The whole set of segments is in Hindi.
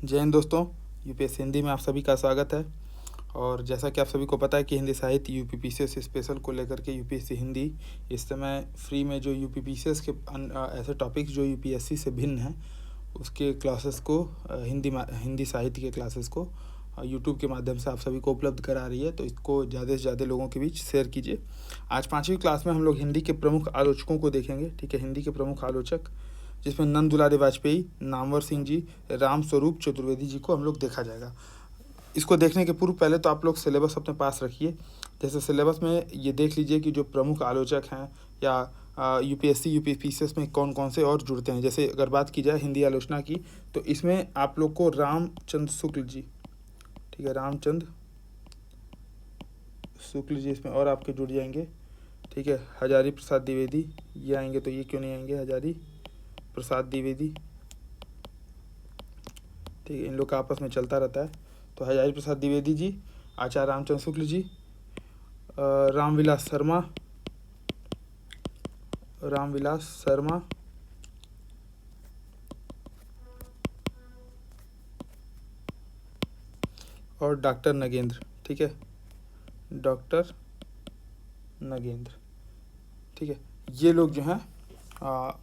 जय हिंद दोस्तों। यूपीएससी हिंदी में आप सभी का स्वागत है। और जैसा कि आप सभी को पता है कि हिंदी साहित्य यूपीपीसीएस स्पेशल को लेकर के यूपीएससी हिंदी इस समय फ्री में जो यूपीपीसीएस के ऐसे टॉपिक्स जो यूपीएससी से भिन्न हैं उसके क्लासेस को हिंदी साहित्य के क्लासेस को यूट्यूब के माध्यम से आप सभी को उपलब्ध करा रही है। तो इसको ज़्यादा से ज़्यादा लोगों के बीच शेयर कीजिए। आज 5वीं क्लास में हम लोग हिंदी के प्रमुख आलोचकों को देखेंगे। ठीक है, हिंदी के प्रमुख आलोचक जिसमें नंद दुलारे वाजपेयी, नामवर सिंह जी, राम स्वरूप चतुर्वेदी जी को हम लोग देखा जाएगा। इसको देखने के पूर्व पहले तो आप लोग सिलेबस अपने पास रखिए। जैसे सिलेबस में ये देख लीजिए कि जो प्रमुख आलोचक हैं या यूपीएससी यूपीपीसीएस में कौन कौन से और जुड़ते हैं। जैसे अगर बात की जाए हिंदी आलोचना की तो इसमें आप लोग को रामचंद्र शुक्ल जी, ठीक है, रामचंद्र शुक्ल जी इसमें और आपके जुड़ जाएंगे। ठीक है, हजारी प्रसाद द्विवेदी ये आएंगे, तो ये क्यों नहीं आएंगे, हजारी प्रसाद द्विवेदी। ठीक है, इन लोग का आपस में चलता रहता है। तो हजारी प्रसाद द्विवेदी जी, आचार्य रामचंद्र शुक्ल जी, रामविलास शर्मा और डॉक्टर नगेंद्र। ठीक है, डॉक्टर नगेंद्र। ठीक है, ये लोग जो हैं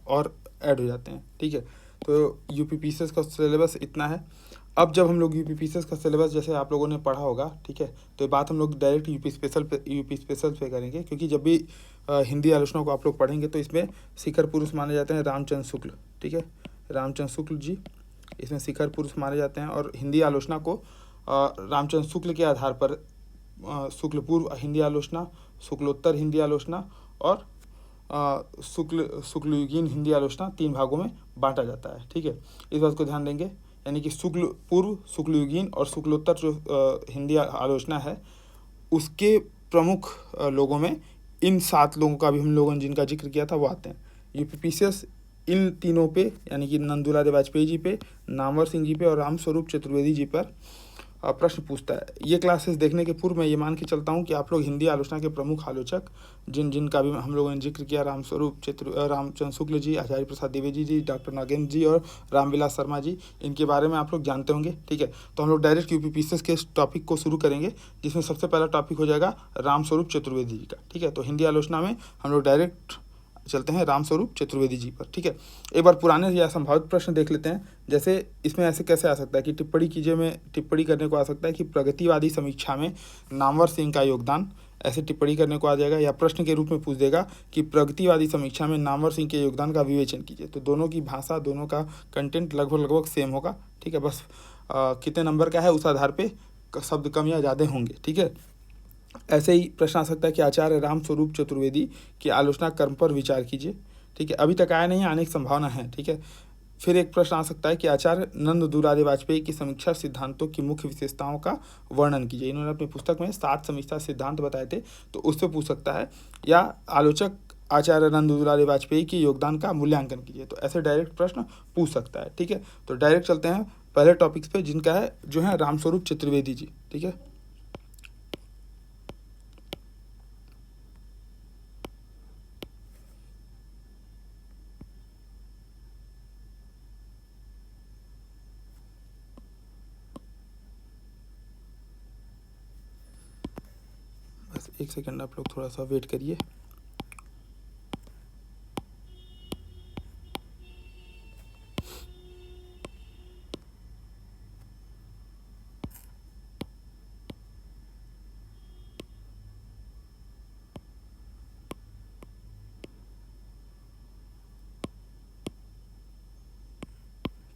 और ऐड हो जाते हैं। ठीक है, तो यूपीपीसीएस का सिलेबस इतना है। अब जब हम लोग यूपीपीसीएस का सिलेबस जैसे आप लोगों ने पढ़ा होगा, ठीक है, तो ये बात हम लोग डायरेक्ट यूपी स्पेशल पे करेंगे, क्योंकि जब भी हिंदी आलोचना को आप लोग पढ़ेंगे तो इसमें शिखर पुरुष माने जाते हैं रामचंद्र शुक्ल। ठीक है, रामचंद्र शुक्ल जी इसमें शिखर पुरुष माने जाते हैं। और हिंदी आलोचना को रामचंद्र शुक्ल के आधार पर शुक्ल पूर्व हिंदी आलोचना, शुक्लोत्तर हिंदी आलोचना और शुक्लयुगीन हिंदी आलोचना 3 भागों में बांटा जाता है। ठीक है, इस बात को ध्यान देंगे, यानी कि शुक्ल पूर्व, शुक्लयुगीन और शुक्लोत्तर जो हिंदी आलोचना है उसके प्रमुख लोगों में इन 7 लोगों का भी हम लोगों ने जिनका जिक्र किया था वो आते हैं। यूपीपीसीएस इन तीनों पे, यानी कि नंद दुलारे वाजपेयी जी पे, नामवर सिंह जी पे और राम स्वरूप चतुर्वेदी जी पर प्रश्न पूछता है। ये क्लासेस देखने के पूर्व मैं ये मान के चलता हूँ कि आप लोग हिंदी आलोचना के प्रमुख आलोचक जिनका भी हम लोगों ने जिक्र किया, रामचंद्र शुक्ल जी, आचार्य प्रसाद द्विवेदी जी, डॉक्टर नागेंद्र जी और रामविलास शर्मा जी, इनके बारे में आप लोग जानते होंगे। ठीक है, तो हम लोग डायरेक्ट यूपीपीसीएस के इस टॉपिक को शुरू करेंगे, जिसमें सबसे पहला टॉपिक हो जाएगा राम स्वरूप चतुर्वेदी जी का। ठीक है, तो हिंदी आलोचना में हम लोग डायरेक्ट चलते हैं राम स्वरूप चतुर्वेदी जी पर। ठीक है, एक बार पुराने या संभावित प्रश्न देख लेते हैं। जैसे इसमें ऐसे कैसे आ सकता है कि टिप्पणी कीजिए में टिप्पणी करने को आ सकता है कि प्रगतिवादी समीक्षा में नामवर सिंह का योगदान, ऐसे टिप्पणी करने को आ जाएगा। या प्रश्न के रूप में पूछ देगा कि प्रगतिवादी समीक्षा में नामवर सिंह के योगदान का विवेचन कीजिए। तो दोनों की भाषा, दोनों का कंटेंट लगभग सेम होगा। ठीक है, बस कितने नंबर का है उस आधार पर शब्द कम या ज़्यादा होंगे। ठीक है, ऐसे ही प्रश्न आ सकता है कि आचार्य राम स्वरूप चतुर्वेदी की आलोचना कर्म पर विचार कीजिए। ठीक है, अभी तक आया नहीं, आने की संभावना है। ठीक है, फिर एक प्रश्न आ सकता है कि आचार्य नंद दुलारे वाजपेयी की समीक्षा सिद्धांतों की मुख्य विशेषताओं का वर्णन कीजिए। इन्होंने अपनी पुस्तक में 7 समीक्षा सिद्धांत बताए थे, तो उससे पूछ सकता है। या आलोचक आचार्य नंद दुलारे वाजपेयी के योगदान का मूल्यांकन कीजिए। तो ऐसे डायरेक्ट प्रश्न पूछ सकता है। ठीक है, तो डायरेक्ट चलते हैं पहले टॉपिक्स पे, जिनका है जो है रामस्वरूप चतुर्वेदी जी। ठीक है, बस एक सेकंड आप लोग थोड़ा सा वेट करिए।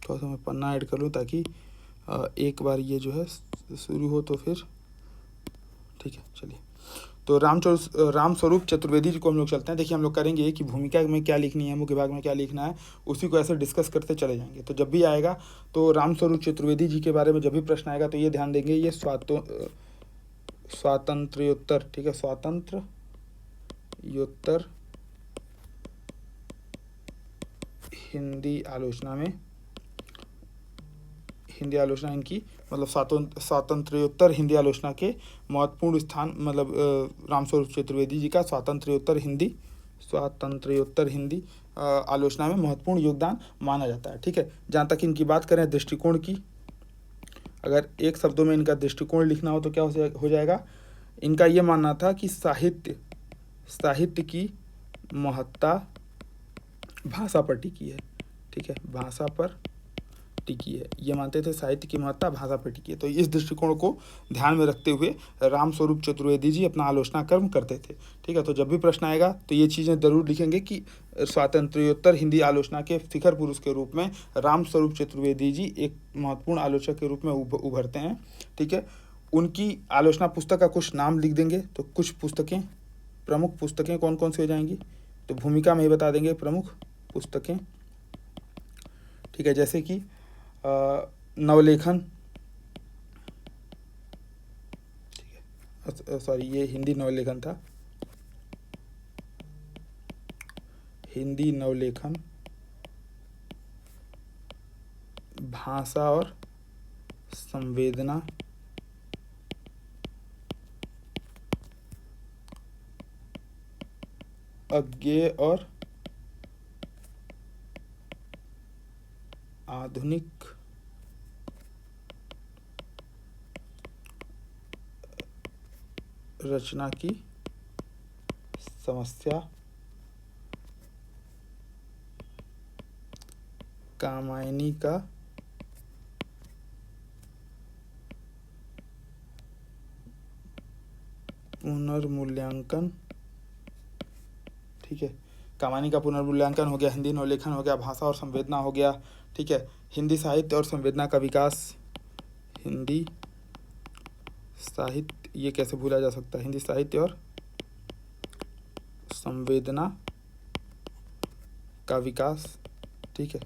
थोड़ा सा मैं पन्ना ऐड कर लूँ ताकि एक बार ये जो है शुरू हो तो फिर ठीक है। चलिए, तो राम स्वरूप चतुर्वेदी जी को हम लोग चलते हैं। देखिए, हम लोग करेंगे कि भूमिका में क्या लिखनी है, मुख्य भाग में क्या लिखना है, उसी को ऐसे डिस्कस करते चले जाएंगे। तो जब भी आएगा तो राम स्वरूप चतुर्वेदी जी के बारे में जब भी प्रश्न आएगा तो ये ध्यान देंगे, ये स्वातंत्र्योत्तर, ठीक है, स्वातंत्र्योत्तर हिंदी आलोचना इनकी मतलब स्वातंत्र्योत्तर हिंदी आलोचना के महत्वपूर्ण स्थान, मतलब रामस्वरूप चतुर्वेदी जी का स्वातंत्र्योत्तर हिंदी आलोचना में महत्वपूर्ण योगदान माना जाता है। ठीक है, जहाँ तक इनकी बात करें दृष्टिकोण की, अगर एक शब्दों में इनका दृष्टिकोण लिखना हो तो क्या हो जाएगा? इनका ये मानना था कि साहित्य की महत्ता भाषा पर टिकी है, ठीक है, भाषा पर टिकी है। ये मानते थे साहित्य की महत्ता भाषा पर टिकी है। तो इस दृष्टिकोण को ध्यान में रखते हुए रामस्वरूप चतुर्वेदी जी अपना आलोचना कर्म करते थे, ठीक है। तो जब भी प्रश्न आएगा तो ये चीज़ें जरूर लिखेंगे कि स्वातंत्र्योत्तर हिंदी आलोचना के शिखर पुरुष के रूप में रामस्वरूप चतुर्वेदी जी एक महत्वपूर्ण आलोचक के रूप में उभरते हैं, ठीक है। उनकी आलोचना पुस्तक का कुछ नाम लिख देंगे। तो कुछ पुस्तकें, प्रमुख पुस्तकें कौन कौन सी हो जाएंगी? तो भूमिका में ही बता देंगे प्रमुख पुस्तकें, ठीक है, जैसे कि नवलेखन, ठीक है, सॉरी ये हिंदी नवलेखन था, हिंदी नवलेखन, भाषा और संवेदना, अज्ञेय और आधुनिक रचना की समस्या, कामायनी का पुनर्मूल्यांकन, ठीक है, कामायनी का पुनर्मूल्यांकन हो गया, हिंदी नवलेखन हो गया, भाषा और संवेदना हो गया, ठीक है, हिंदी साहित्य और संवेदना का विकास, हिंदी साहित्य, ये कैसे भूला जा सकता है, हिंदी साहित्य और संवेदना का विकास, ठीक है।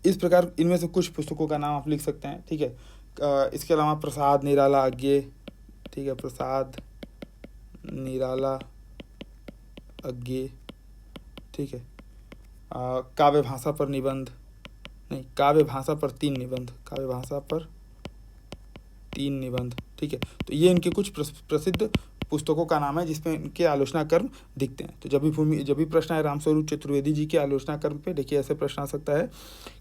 इस प्रकार इनमें से कुछ पुस्तकों का नाम आप लिख सकते हैं, ठीक है। इसके अलावा प्रसाद निराला अज्ञेय, ठीक है, प्रसाद निराला अज्ञेय, ठीक है। काव्य भाषा पर निबंध, नहीं, काव्य भाषा पर 3 निबंध, काव्य भाषा पर 3 निबंध, ठीक है। तो ये इनके कुछ प्रसिद्ध पुस्तकों का नाम है जिसमें इनके आलोचना कर्म दिखते हैं। तो जब भी प्रश्न है रामस्वरूप चतुर्वेदी जी के आलोचना कर्म पे, देखिए ऐसे प्रश्न आ सकता है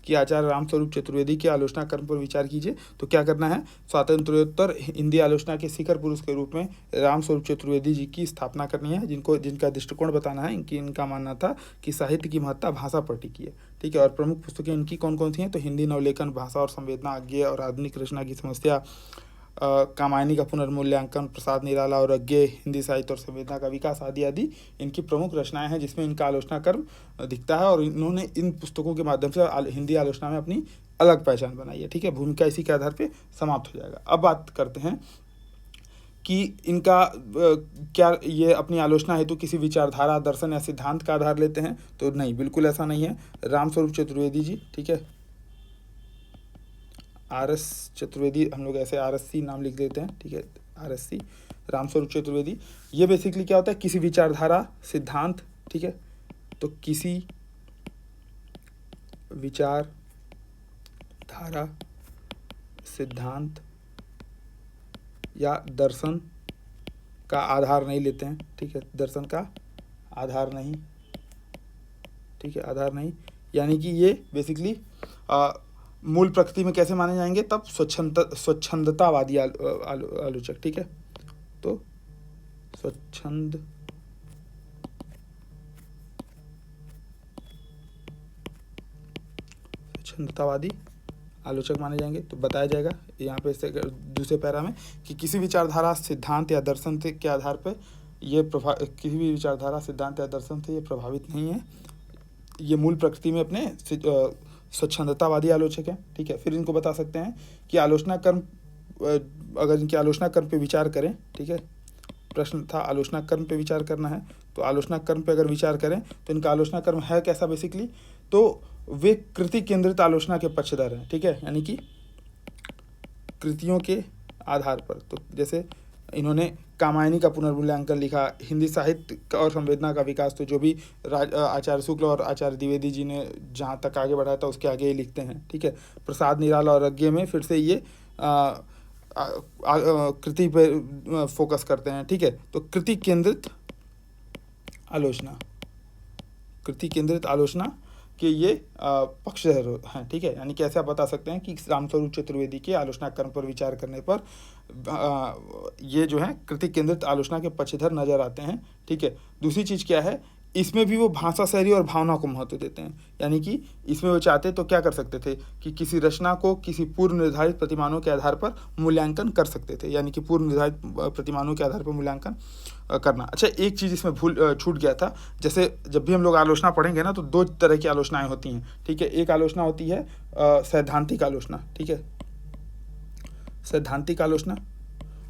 कि आचार्य रामस्वरूप चतुर्वेदी के आलोचना कर्म पर विचार कीजिए। तो क्या करना है? स्वातंत्र्योत्तर हिंदी आलोचना के शिखर पुरुष के रूप में रामस्वरूप चतुर्वेदी जी की स्थापना करनी है, जिनका दृष्टिकोण बताना है। इनका मानना था कि साहित्य की महत्ता भाषा पर टिकी है, ठीक है। और प्रमुख पुस्तकें इनकी कौन कौन सी हैं? तो हिंदी नवलेखन, भाषा और संवेदना, अज्ञेय और आधुनिक रचना की समस्या, कामायनी का पुनर्मूल्यांकन, प्रसाद निराला और अज्ञेय, हिंदी साहित्य और संवेदना का विकास आदि आदि इनकी प्रमुख रचनाएं हैं जिसमें इनका आलोचना कर्म दिखता है। और इन्होंने इन पुस्तकों के माध्यम से हिंदी आलोचना में अपनी अलग पहचान बनाई है, ठीक है। भूमिका इसी के आधार पर समाप्त हो जाएगा। अब बात करते हैं कि इनका क्या ये अपनी आलोचना हेतु किसी विचारधारा, दर्शन या सिद्धांत का आधार लेते हैं? तो नहीं, बिल्कुल ऐसा नहीं है। रामस्वरूप चतुर्वेदी जी, ठीक है, RS चतुर्वेदी, हम लोग ऐसे RSC नाम लिख देते हैं, ठीक है, RSC, रामस्वरूप चतुर्वेदी। ये बेसिकली क्या होता है? किसी विचारधारा, सिद्धांत, ठीक है, तो किसी विचारधारा, सिद्धांत या दर्शन का आधार नहीं लेते हैं, ठीक है, दर्शन का आधार नहीं, ठीक है, आधार नहीं, यानी कि ये बेसिकली मूल प्रकृति में कैसे माने जाएंगे? तब स्वच्छंदतावादी आलोचक, ठीक है। तो स्वच्छंदतावादी आलोचक माने जाएंगे। तो बताया जाएगा यहाँ पे दूसरे पैरा में कि किसी विचारधारा, सिद्धांत या दर्शन से के आधार पर ये किसी भी विचारधारा, सिद्धांत या दर्शन से ये प्रभावित नहीं है। ये मूल प्रकृति में अपने स्वच्छंदतावादी आलोचक हैं, ठीक है। फिर इनको बता सकते हैं कि आलोचना कर्म, अगर इनके आलोचना कर्म पे विचार करें, ठीक है, प्रश्न था आलोचना कर्म पे विचार करना है, तो आलोचना कर्म पे अगर विचार करें तो इनका आलोचना कर्म है कैसा? बेसिकली तो वे कृति केंद्रित आलोचना के पक्षधर हैं, ठीक है, यानी कि कृतियों के आधार पर। तो जैसे इन्होंने कामायनी का पुनर्मूल्यांकन लिखा, हिंदी साहित्य और संवेदना का विकास, तो जो भी आचार्य शुक्ल और आचार्य द्विवेदी जी ने जहाँ तक आगे बढ़ाया था उसके आगे ही लिखते हैं, ठीक है। प्रसाद निराला और अज्ञेय में फिर से ये कृति पे फोकस करते हैं, ठीक है। तो कृति केंद्रित आलोचना, कृति केंद्रित आलोचना कि ये पक्षधर हैं, ठीक है। यानी कि ऐसे आप बता सकते हैं कि रामस्वरूप चतुर्वेदी के आलोचना कर्म पर विचार करने पर ये जो है कृति केंद्रित आलोचना के पक्षधर नजर आते हैं, ठीक है। दूसरी चीज़ क्या है, इसमें भी वो भाषा शैली और भावना को महत्व देते हैं। यानी कि इसमें वो चाहते तो क्या कर सकते थे कि किसी रचना को किसी पूर्व निर्धारित प्रतिमानों के आधार पर मूल्यांकन कर सकते थे, यानी कि पूर्व निर्धारित प्रतिमानों के आधार पर मूल्यांकन करना। अच्छा, एक चीज़ इसमें छूट गया था। जैसे जब भी हम लोग आलोचना पढ़ेंगे ना, तो दो तरह की आलोचनाएं होती हैं, ठीक है। एक आलोचना होती है सैद्धांतिक आलोचना, ठीक है, सैद्धांतिक आलोचना,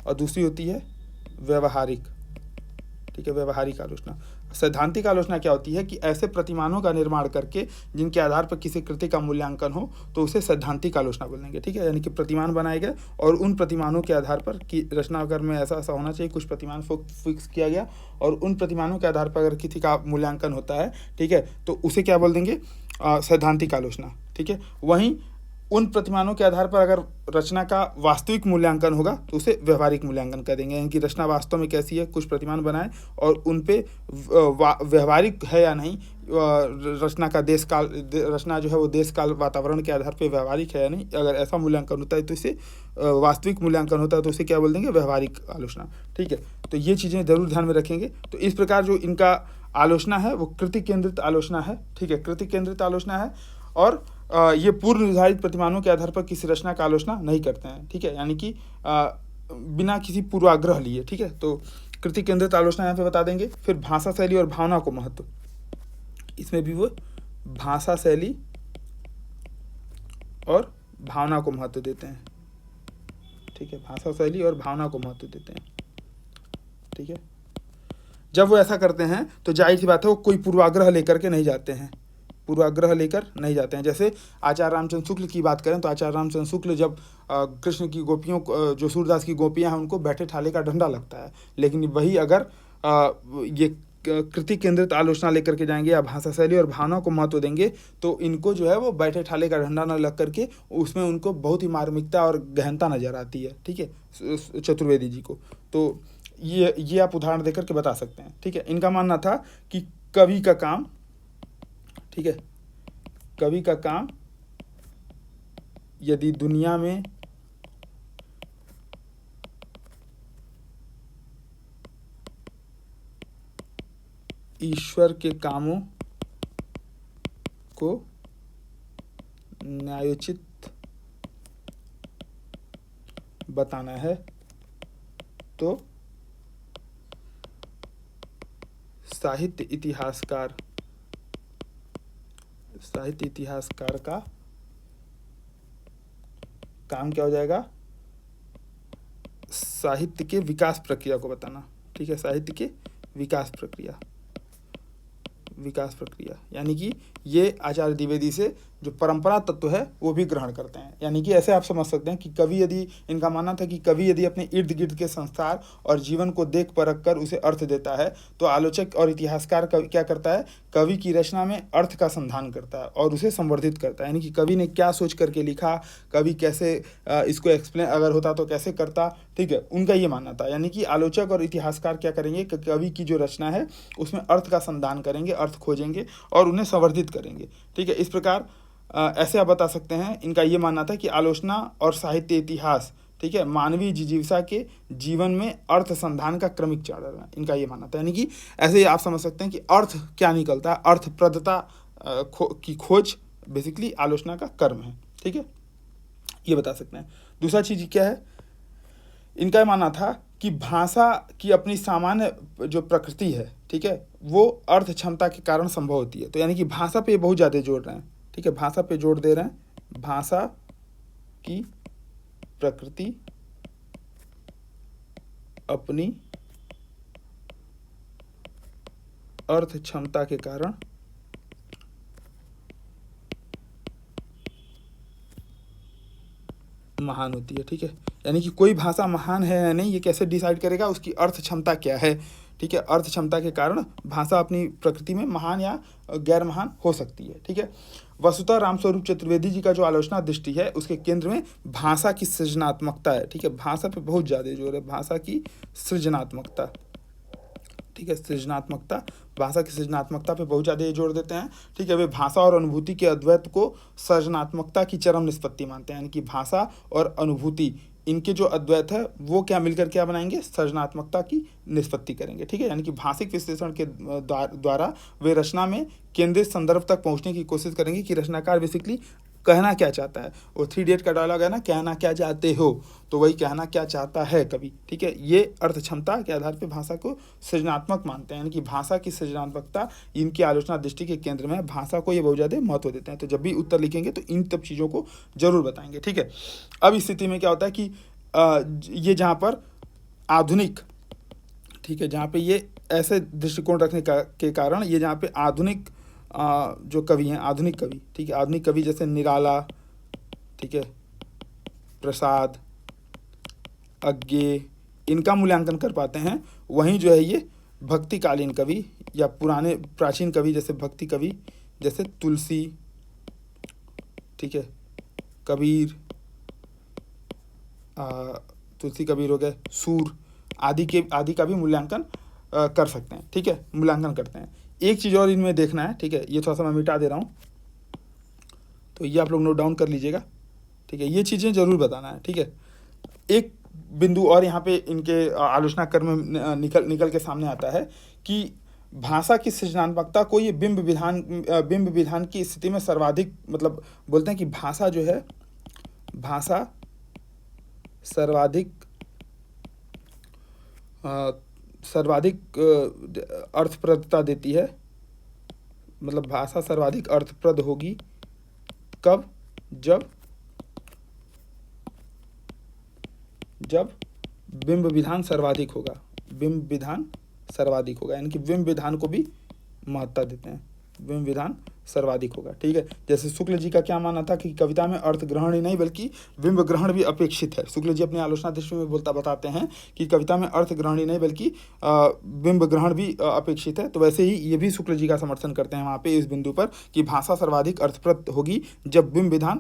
और दूसरी होती है व्यवहारिक, ठीक है, व्यवहारिक आलोचना। सैद्धांतिक आलोचना क्या होती है कि ऐसे प्रतिमानों का निर्माण करके जिनके आधार पर किसी कृति का मूल्यांकन हो, तो उसे सैद्धांतिक आलोचना बोलेंगे, ठीक है। यानी कि प्रतिमान बनाए गए और उन प्रतिमानों के आधार पर कि रचनाकार में ऐसा ऐसा होना चाहिए, कुछ प्रतिमान फिक्स किया गया और उन प्रतिमानों के आधार पर अगर किसी का मूल्यांकन होता है, ठीक है, तो उसे क्या बोल देंगे, सैद्धांतिक आलोचना, ठीक है। वहीं उन प्रतिमानों के आधार पर अगर रचना का वास्तविक मूल्यांकन होगा तो उसे व्यवहारिक मूल्यांकन कर देंगे। यानी कि रचना वास्तव में कैसी है, कुछ प्रतिमान बनाए और उन पे व्यवहारिक है या नहीं, रचना का देश काल, रचना जो है वो देश काल वातावरण के आधार पर व्यवहारिक है या नहीं, अगर ऐसा मूल्यांकन होता है तो इसे वास्तविक मूल्यांकन होता है तो उसे क्या बोल देंगे, व्यवहारिक आलोचना, ठीक है। तो ये चीज़ें जरूर ध्यान में रखेंगे। तो इस प्रकार जो इनका आलोचना है वो कृति केंद्रित आलोचना है, ठीक है, कृति केंद्रित आलोचना है। और ये पूर्व निर्धारित प्रतिमानों के आधार पर किसी रचना का आलोचना नहीं करते हैं, ठीक है, यानी कि बिना किसी पूर्वाग्रह लिए, ठीक है। तो कृति केंद्रित आलोचना यहाँ पे बता देंगे। फिर भाषा शैली और भावना को महत्व, इसमें भी वो भाषा शैली और भावना को महत्व देते हैं, ठीक है, भाषा शैली और भावना को महत्व देते हैं, ठीक है। जब वो ऐसा करते हैं तो जाहिर सी बात है वो कोई पूर्वाग्रह लेकर के नहीं जाते हैं, पूर्वाग्रह लेकर नहीं जाते हैं। जैसे आचार्य रामचंद्र शुक्ल की बात करें तो आचार्य रामचंद्र शुक्ल जब कृष्ण की गोपियों को, जो सूरदास की गोपियां हैं, उनको बैठे ठाले का डंडा लगता है, लेकिन वही अगर ये कृति केंद्रित आलोचना लेकर के जाएंगे या भाषा शैली और भावना को महत्व देंगे तो इनको जो है वो बैठे ठाले का डंडा न लग करके उसमें उनको बहुत ही मार्मिकता और गहनता नजर आती है, ठीक है, चतुर्वेदी जी को। तो ये आप उदाहरण देकर के बता सकते हैं, ठीक है। इनका मानना था कि कवि का काम, ठीक है, कवि का काम यदि दुनिया में ईश्वर के कामों को न्यायोचित बताना है तो साहित्य इतिहासकार का काम क्या हो जाएगा, साहित्य के विकास प्रक्रिया को बताना, ठीक है, साहित्य के विकास प्रक्रिया। यानी कि ये आचार्य द्विवेदी से जो परंपरा तत्व है वो भी ग्रहण करते हैं। यानी कि ऐसे आप समझ सकते हैं कि कवि यदि, इनका मानना था कि कवि यदि अपने इर्द गिर्द के संसार और जीवन को देख परख कर उसे अर्थ देता है तो आलोचक और इतिहासकार क्या करता है, कवि की रचना में अर्थ का संधान करता है और उसे संवर्धित करता है। यानी कि कवि ने क्या सोच करके लिखा, कवि कैसे इसको एक्सप्लेन अगर होता तो कैसे करता, ठीक है, उनका ये मानना था। यानी कि आलोचक और इतिहासकार क्या करेंगे कि कवि की जो रचना है उसमें अर्थ का संधान करेंगे, अर्थ खोजेंगे और उन्हें संवर्धित करेंगे, ठीक है। इस प्रकार ऐसे आप बता सकते हैं, इनका ये मानना था कि आलोचना और साहित्य इतिहास, ठीक है, मानवीय जिजीविका के जीवन में अर्थ संधान का क्रमिक चरण है, इनका ये मानना था। यानी कि ऐसे ही आप समझ सकते हैं कि अर्थ क्या निकलता है, अर्थप्रदता की खोज बेसिकली आलोचना का कर्म है, ठीक है, ये बता सकते हैं। दूसरा चीज़ क्या है, इनका मानना था कि भाषा की अपनी सामान्य जो प्रकृति है, ठीक है, वो अर्थ क्षमता के कारण संभव होती है। तो यानी कि भाषा पे बहुत ज़्यादा जोड़ रहे हैं, ठीक है, भाषा पे जोड़ दे रहे हैं, भाषा की प्रकृति अपनी अर्थ क्षमता के कारण महान होती है, ठीक है। यानी कि कोई भाषा महान है या नहीं ये कैसे डिसाइड करेगा, उसकी अर्थ क्षमता क्या है, ठीक है, अर्थ क्षमता के कारण भाषा अपनी प्रकृति में महान या गैर महान हो सकती है, ठीक है। वस्तुतः रामस्वरूप चतुर्वेदी जी का जो आलोचना दृष्टि है उसके केंद्र में भाषा की सृजनात्मकता है, ठीक है, भाषा पे बहुत ज़्यादा जोर है, भाषा की सृजनात्मकता, ठीक है, सृजनात्मकता भाषा की सृजनात्मकता पे बहुत ज़्यादा जोर देते हैं। ठीक है, वे भाषा और अनुभूति के अद्वैत को सृजनात्मकता की चरम निष्पत्ति मानते हैं, यानी कि भाषा और अनुभूति इनके जो अद्वैत है वो क्या मिलकर क्या बनाएंगे, सृजनात्मकता की निष्पत्ति करेंगे। ठीक है, यानी कि भाषिक विश्लेषण के द्वारा वे रचना में केंद्रित संदर्भ तक पहुंचने की कोशिश करेंगे कि रचनाकार बेसिकली कहना क्या चाहता है। और 3 इडियट का डायलॉग है ना, कहना क्या चाहते हो, तो वही कहना क्या चाहता है कवि। ठीक है, ये अर्थ क्षमता के आधार पर भाषा को सृजनात्मक मानते हैं, यानी कि भाषा की सृजनात्मकता इनकी आलोचना दृष्टि के केंद्र में है। भाषा को ये बहुत ज़्यादा महत्व देते हैं। तो जब भी उत्तर लिखेंगे तो इन सब चीज़ों को जरूर बताएंगे। ठीक है, अब इस स्थिति में क्या होता है कि ये जहाँ पर आधुनिक, ठीक है, जहाँ पे ये ऐसे दृष्टिकोण रखने के कारण ये जहाँ पे आधुनिक जो कवि हैं, आधुनिक कवि, ठीक है, आधुनिक कवि जैसे निराला, ठीक है, प्रसाद, अज्ञे, इनका मूल्यांकन कर पाते हैं। वहीं जो है ये भक्तिकालीन कवि या पुराने प्राचीन कवि जैसे भक्ति कवि जैसे तुलसी, ठीक है, कबीर, तुलसी कबीर हो गए, सूर आदि का भी मूल्यांकन कर सकते हैं। ठीक है, मूल्यांकन करते हैं। एक चीज़ और इनमें देखना है, ठीक है, ये थोड़ा सा मैं मिटा दे रहा हूँ, तो ये आप लोग नोट डाउन कर लीजिएगा। ठीक है, ये चीज़ें जरूर बताना है। ठीक है, एक बिंदु और यहाँ पे इनके आलोचना कर्म में निकल के सामने आता है कि भाषा की सृजनात्मकता को ये बिंब विधान की स्थिति में सर्वाधिक, मतलब बोलते हैं कि भाषा जो है, भाषा सर्वाधिक अर्थप्रदता देती है। मतलब भाषा सर्वाधिक अर्थप्रद होगी कब, जब बिंब विधान सर्वाधिक होगा, बिंब विधान सर्वाधिक होगा, यानी कि बिंब विधान को भी महत्ता देते हैं, बिंब विधान सर्वाधिक होगा। ठीक है, जैसे शुक्ल जी का क्या मानना था कि कविता में अर्थ ग्रहण ही नहीं बल्कि बिंब ग्रहण भी अपेक्षित है। शुक्ल जी अपनी आलोचना दृष्टि में बताते हैं कि कविता में अर्थ ग्रहण ही नहीं बल्कि बिंब ग्रहण भी अपेक्षित है। तो वैसे ही ये भी शुक्ल जी का समर्थन करते हैं वहाँ पे इस बिंदु पर कि भाषा सर्वाधिक अर्थप्रद होगी जब बिंब विधान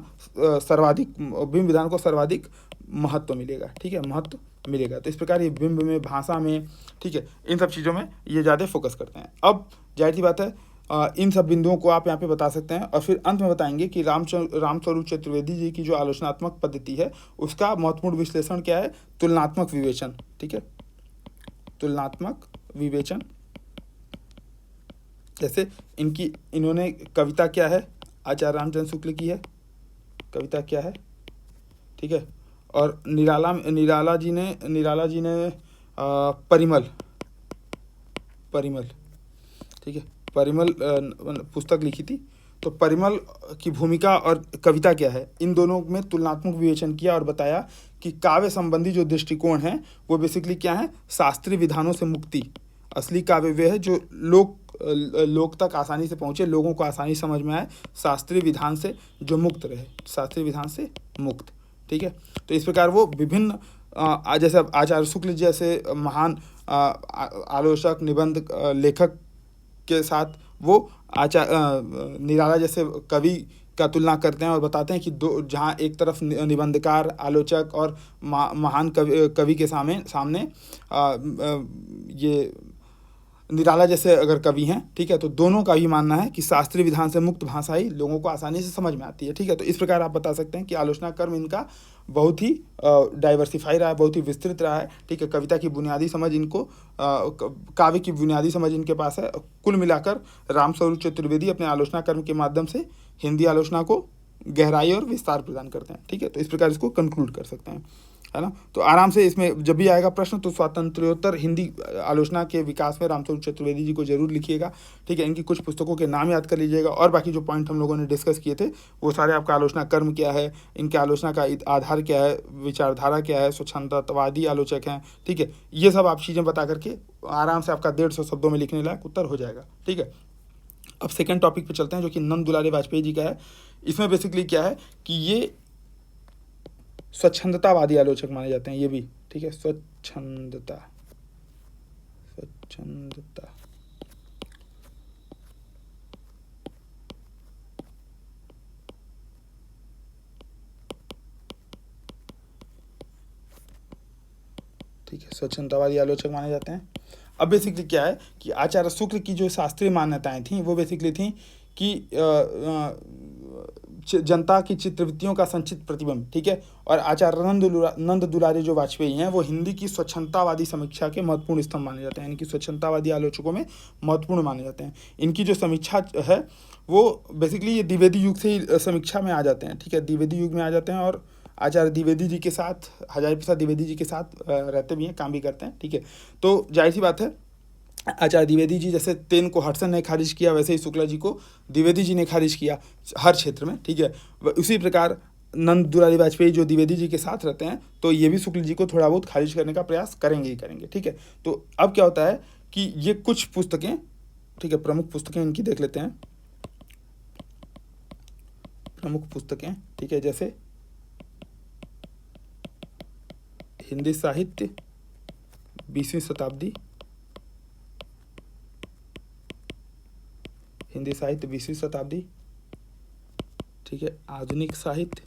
को सर्वाधिक महत्व मिलेगा। ठीक है, महत्व मिलेगा। तो इस प्रकार ये बिंब में, भाषा में, ठीक है, इन सब चीज़ों में ये ज़्यादा फोकस करते हैं। अब जाहिर सी बात है इन सब बिंदुओं को आप यहाँ पे बता सकते हैं और फिर अंत में बताएंगे कि रामस्वरूप चतुर्वेदी जी की जो आलोचनात्मक पद्धति है उसका महत्वपूर्ण विश्लेषण क्या है, तुलनात्मक विवेचन। ठीक है, तुलनात्मक विवेचन। जैसे इन्होंने कविता क्या है, आचार्य रामचंद्र शुक्ल की है कविता क्या है, ठीक है, और निराला जी ने परिमल, ठीक है, परिमल पुस्तक लिखी थी। तो परिमल की भूमिका और कविता क्या है, इन दोनों में तुलनात्मक विवेचन किया और बताया कि काव्य संबंधी जो दृष्टिकोण है वो बेसिकली क्या है, शास्त्रीय विधानों से मुक्ति। असली काव्य वे है जो लोक तक आसानी से पहुँचे, लोगों को आसानी समझ में आए, शास्त्रीय विधान से जो मुक्त रहे, शास्त्रीय विधान से मुक्त। ठीक है, तो इस प्रकार वो विभिन्न जैसे आचार्य शुक्ल जैसे महान आलोचक, निबंध लेखक के साथ वो निराला जैसे कवि का तुलना करते हैं और बताते हैं कि दो, जहाँ एक तरफ निबंधकार, आलोचक और महान कवि के सामने ये निराला जैसे अगर कवि हैं, ठीक है, तो दोनों का ही मानना है कि शास्त्रीय विधान से मुक्त भाषा ही लोगों को आसानी से समझ में आती है। ठीक है, तो इस प्रकार आप बता सकते हैं कि आलोचना कर्म इनका बहुत ही डाइवर्सिफाई रहा है, बहुत ही विस्तृत रहा है। ठीक है, कविता की बुनियादी समझ इनको, काव्य की बुनियादी समझ इनके पास है। कुल मिलाकर रामस्वरूप चतुर्वेदी अपने आलोचना कर्म के माध्यम से हिंदी आलोचना को गहराई और विस्तार प्रदान करते हैं। ठीक है, तो इस प्रकार इसको कंक्लूड कर सकते हैं, है ना। तो आराम से इसमें जब भी आएगा प्रश्न तो स्वातंत्र्योत्तर हिंदी आलोचना के विकास में रामस्वरूप चतुर्वेदी जी को जरूर लिखिएगा। ठीक है, इनकी कुछ पुस्तकों के नाम याद कर लीजिएगा और बाकी जो पॉइंट हम लोगों ने डिस्कस किए थे वो सारे आपका आलोचना कर्म क्या है, इनके आलोचना का आधार क्या है, विचारधारा क्या है, स्वच्छंदतावादी आलोचक हैं। ठीक है, ये सब आप चीज़ें बता करके आराम से आपका 150 शब्दों में लिखने लायक उत्तर हो जाएगा। ठीक है, अब सेकेंड टॉपिक पे चलते हैं जो कि नंद दुलारे वाजपेयी जी का है। इसमें बेसिकली क्या है कि ये स्वच्छंदतावादी आलोचक माने जाते हैं, ये भी। ठीक है, स्वच्छंदता, ठीक है, स्वच्छंदतावादी आलोचक माने जाते हैं। अब बेसिकली क्या है कि आचार्य शुक्ल की जो शास्त्रीय मान्यताएं थीं वो बेसिकली थीं कि जनता की चित्रवृत्तियों का संचित प्रतिबिंब, ठीक है। और आचार्य नंद दुलारी जो वाजपेयी हैं वो हिंदी की स्वच्छंदतावादी समीक्षा के महत्वपूर्ण स्तंभ माने जाते हैं, इनकी स्वच्छंदतावादी आलोचकों में महत्वपूर्ण माने जाते हैं। इनकी जो समीक्षा है वो बेसिकली ये द्विवेदी युग से ही समीक्षा में आ जाते हैं, ठीक है, द्विवेदी युग में आ जाते हैं। और आचार्य द्विवेदी जी के साथ, हजारी प्रसाद द्विवेदी जी के साथ रहते भी हैं, काम भी करते हैं, ठीक है। तो जाहिर सी बात है आचार्य द्विवेदी जी जैसे तेन को हडसन ने खारिज किया वैसे ही शुक्ला जी को द्विवेदी जी ने खारिज किया हर क्षेत्र में, ठीक है। उसी प्रकार नंद दुलारी वाजपेयी जो द्विवेदी जी के साथ रहते हैं तो ये भी शुक्ल जी को थोड़ा बहुत खारिज करने का प्रयास करेंगे ही करेंगे, ठीक है। तो अब क्या होता है कि ये कुछ पुस्तकें, ठीक है, प्रमुख पुस्तकें इनकी देख लेते हैं, प्रमुख पुस्तकें, ठीक है, जैसे हिंदी साहित्य 20वीं शताब्दी, हिंदी साहित्य 20वीं शताब्दी, ठीक है, आधुनिक साहित्य,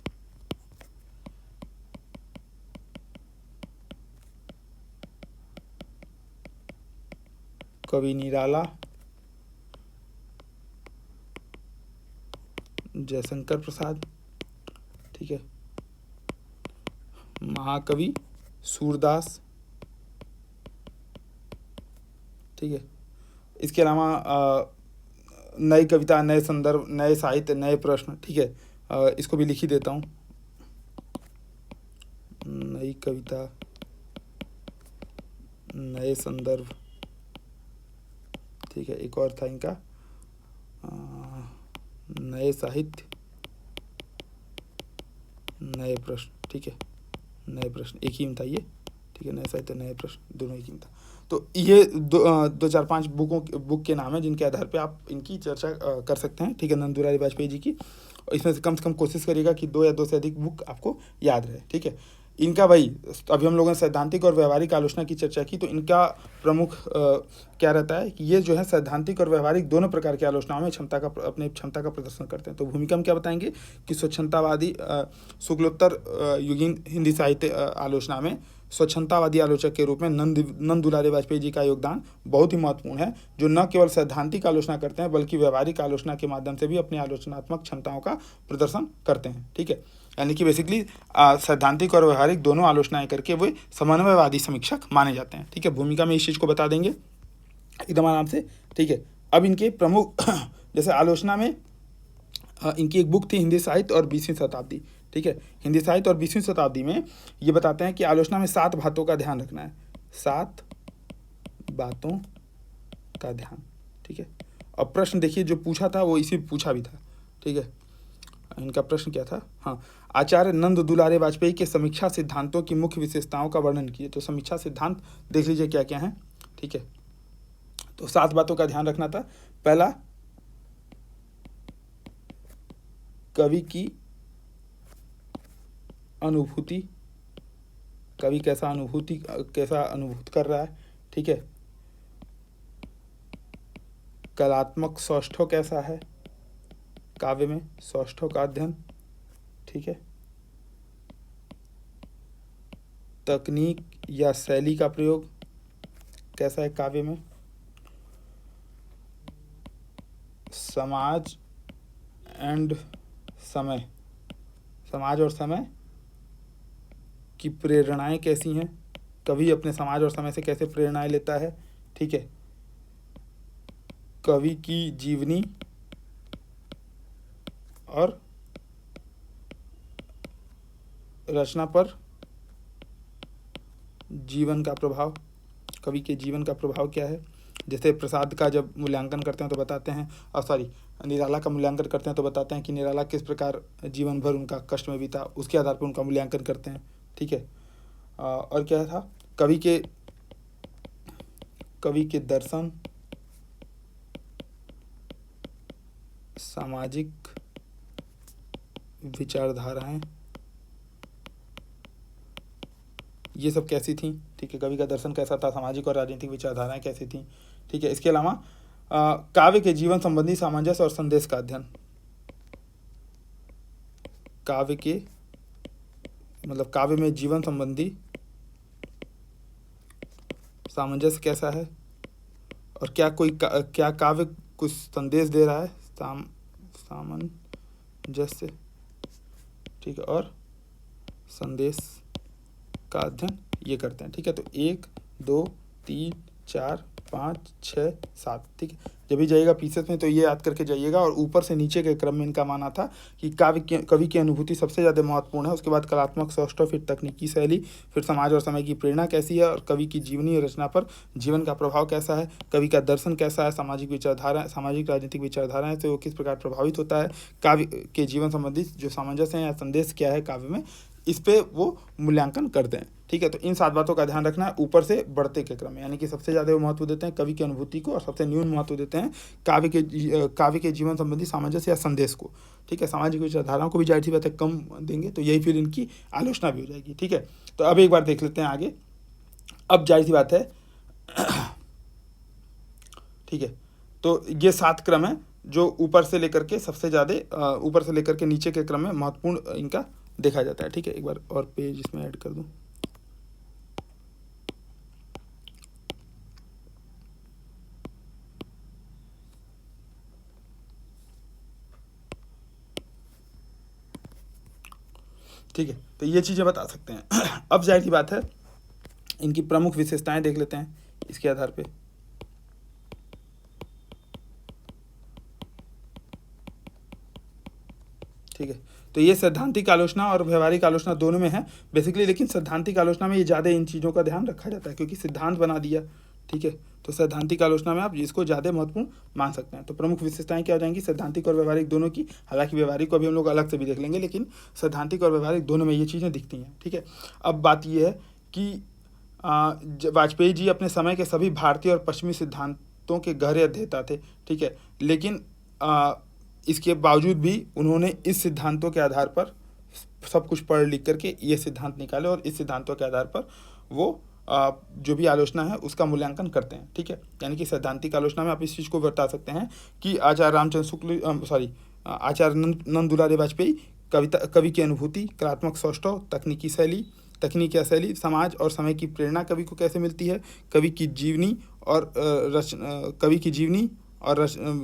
कवि निराला, जयशंकर प्रसाद, ठीक है, महाकवि सूरदास, ठीक है। इसके अलावा नई कविता, नए संदर्भ, नए साहित्य, नए प्रश्न, ठीक है, इसको भी लिख ही देता हूँ, नई कविता, नए संदर्भ, ठीक है। एक और था इनका नए साहित्य, नए प्रश्न, ठीक है, नए प्रश्न एक ही में था ये, ठीक है, नए साहित्य नए प्रश्न दोनों एक ही में था। तो ये दो चार पांच बुक के नाम है जिनके आधार पे आप इनकी चर्चा कर सकते हैं, ठीक है, नंद दुलारी वाजपेयी जी की। और इसमें से कम कोशिश करिएगा कि 2 या 2 से अधिक बुक आपको याद रहे, ठीक है। इनका भाई अभी हम लोगों ने सैद्धांतिक और व्यवहारिक आलोचना की चर्चा की, तो इनका प्रमुख क्या रहता है कि ये जो है सैद्धांतिक और व्यवहारिक दोनों प्रकार की आलोचनाओं में अपने क्षमता का प्रदर्शन करते हैं। तो भूमिका में क्या बताएंगे कि स्वच्छंदतावादी शुक्लोत्तर युगीन हिंदी साहित्य आलोचना में स्वच्छंदतावादी आलोचक के रूप में नंद दुलारी वाजपेयी जी का योगदान बहुत ही महत्वपूर्ण है, जो न केवल सैद्धांतिक आलोचना करते हैं बल्कि व्यवहारिक आलोचना के माध्यम से भी अपनी आलोचनात्मक क्षमताओं का प्रदर्शन करते हैं, ठीक है। यानी कि बेसिकली सैद्धांतिक और व्यवहारिक दोनों आलोचनाएं करके वे समन्वयवादी समीक्षक माने जाते हैं, ठीक है। भूमिका में इस चीज़ को बता देंगे एकदम आराम से, ठीक है। अब इनके प्रमुख जैसे आलोचना में इनकी एक बुक थी हिंदी साहित्य और 20वीं शताब्दी, ठीक है। हिंदी साहित्य और 20वीं शताब्दी में ये बताते हैं कि आलोचना में 7 बातों का ध्यान रखना है, 7 बातों का ध्यान, ठीक है। अब प्रश्न देखिए जो पूछा था वो इसी पूछा भी था, ठीक है। इनका प्रश्न क्या था, हाँ, आचार्य नंद दुलारे वाजपेयी के समीक्षा सिद्धांतों की मुख्य विशेषताओं का वर्णन कीजिए। तो समीक्षा सिद्धांत देख लीजिए क्या क्या है, ठीक है। तो 7 बातों का ध्यान रखना था। पहला, कवि की अनुभूति, कवि कैसा अनुभूत कर रहा है, ठीक है। कलात्मक सौष्ठव कैसा है काव्य में, सौष्ठव का अध्ययन, ठीक है। तकनीक या शैली का प्रयोग कैसा है काव्य में। समाज एंड समय, समाज और समय की प्रेरणाएं कैसी हैं, कवि अपने समाज और समय से कैसे प्रेरणाएं लेता है, ठीक है। कवि की जीवनी और रचना पर जीवन का प्रभाव, कवि के जीवन का प्रभाव क्या है। जैसे प्रसाद का जब मूल्यांकन करते हैं तो बताते हैं, निराला का मूल्यांकन करते हैं तो बताते हैं कि निराला किस प्रकार जीवन भर उनका कष्ट में बीता, उसके आधार पर उनका मूल्यांकन करते हैं, ठीक है। और क्या था, कवि के दर्शन, सामाजिक विचारधाराएं, ये सब कैसी थी, ठीक है। कवि का दर्शन कैसा था, सामाजिक और राजनीतिक विचारधाराएं कैसी थी, ठीक है। इसके अलावा काव्य के जीवन संबंधी सामंजस्य और संदेश का अध्ययन, काव्य में जीवन संबंधी सामंजस्य कैसा है, और क्या काव्य कुछ संदेश दे रहा है, सामंजस्य, ठीक है, और संदेश का अध्ययन ये करते हैं, ठीक है। तो 1 2 3 4 5 6 7, ठीक है। जब भी जाइएगा पीसेस में तो ये याद करके जाइएगा। और ऊपर से नीचे के क्रम में इनका माना था कि कवि की अनुभूति सबसे ज़्यादा महत्वपूर्ण है, उसके बाद कलात्मक सौष्ठव, फिर तकनीकी शैली, फिर समाज और समय की प्रेरणा कैसी है, और कवि की जीवनी रचना पर जीवन का प्रभाव कैसा है, कवि का दर्शन कैसा है, सामाजिक राजनीतिक विचारधाराएं से वो किस प्रकार प्रभावित होता है, काव्य के जीवन संबंधी जो सामंजस्य है या संदेश क्या है काव्य में, इस पे वो मूल्यांकन करते हैं, ठीक है। तो इन 7 बातों का ध्यान रखना है ऊपर से बढ़ते के क्रम में, यानी कि सबसे ज़्यादा वो महत्व देते हैं कवि की अनुभूति को, और सबसे न्यून महत्व देते हैं काव्य के जीवन संबंधी सामंजस्य या संदेश को, ठीक है। सामाजिक विचारधाराओं को भी जाहिर सी बात है कम देंगे, तो यही फिर इनकी आलोचना भी हो जाएगी, ठीक है। तो अब एक बार देख लेते हैं आगे। अब जाहिर सी बात है ठीक है, तो ये 7 क्रम है जो ऊपर से लेकर के सबसे ज़्यादा ऊपर से लेकर के नीचे के क्रम में महत्वपूर्ण इनका देखा जाता है, ठीक है। एक बार और पेज इसमें ऐड कर दूं, ठीक है। तो ये चीज़ें बता सकते हैं। अब जाहिर सी बात है इनकी प्रमुख विशेषताएं देख लेते हैं इसके आधार पे, ठीक है। तो ये सैद्धांतिक आलोचना और व्यवहारिक आलोचना दोनों में है बेसिकली, लेकिन सैद्धांतिक आलोचना में ये ज़्यादा इन चीज़ों का ध्यान रखा जाता है क्योंकि सिद्धांत बना दिया, ठीक है। तो सैद्धांतिक आलोचना में आप इसको ज़्यादा महत्वपूर्ण मान सकते हैं। तो प्रमुख विशेषताएं क्या हो जाएंगी सैद्धांतिक और व्यवहारिक दोनों की, हालांकि व्यवहारिक को अभी हम लोग अलग से भी देख लेंगे, लेकिन सैद्धांतिक और व्यवहारिक दोनों में ये चीज़ें दिखती हैं, ठीक है। अब बात ये है कि वाजपेयी जी अपने समय के सभी भारतीय और पश्चिमी सिद्धांतों के गहरे अध्येता थे, ठीक है, लेकिन इसके बावजूद भी उन्होंने इस सिद्धांतों के आधार पर सब कुछ पढ़ लिख करके ये सिद्धांत निकाले, और इस सिद्धांतों के आधार पर वो जो भी आलोचना है उसका मूल्यांकन करते हैं, ठीक है। यानी कि सैद्धांतिक आलोचना में आप इस चीज़ को बता सकते हैं कि आचार्य रामचंद्र शुक्ल आचार्य नंद दुलारे वाजपेयी कवि की अनुभूति, कलात्मक सौष्ठव, तकनीक या शैली, समाज और समय की प्रेरणा कवि को कैसे मिलती है, कवि की जीवनी और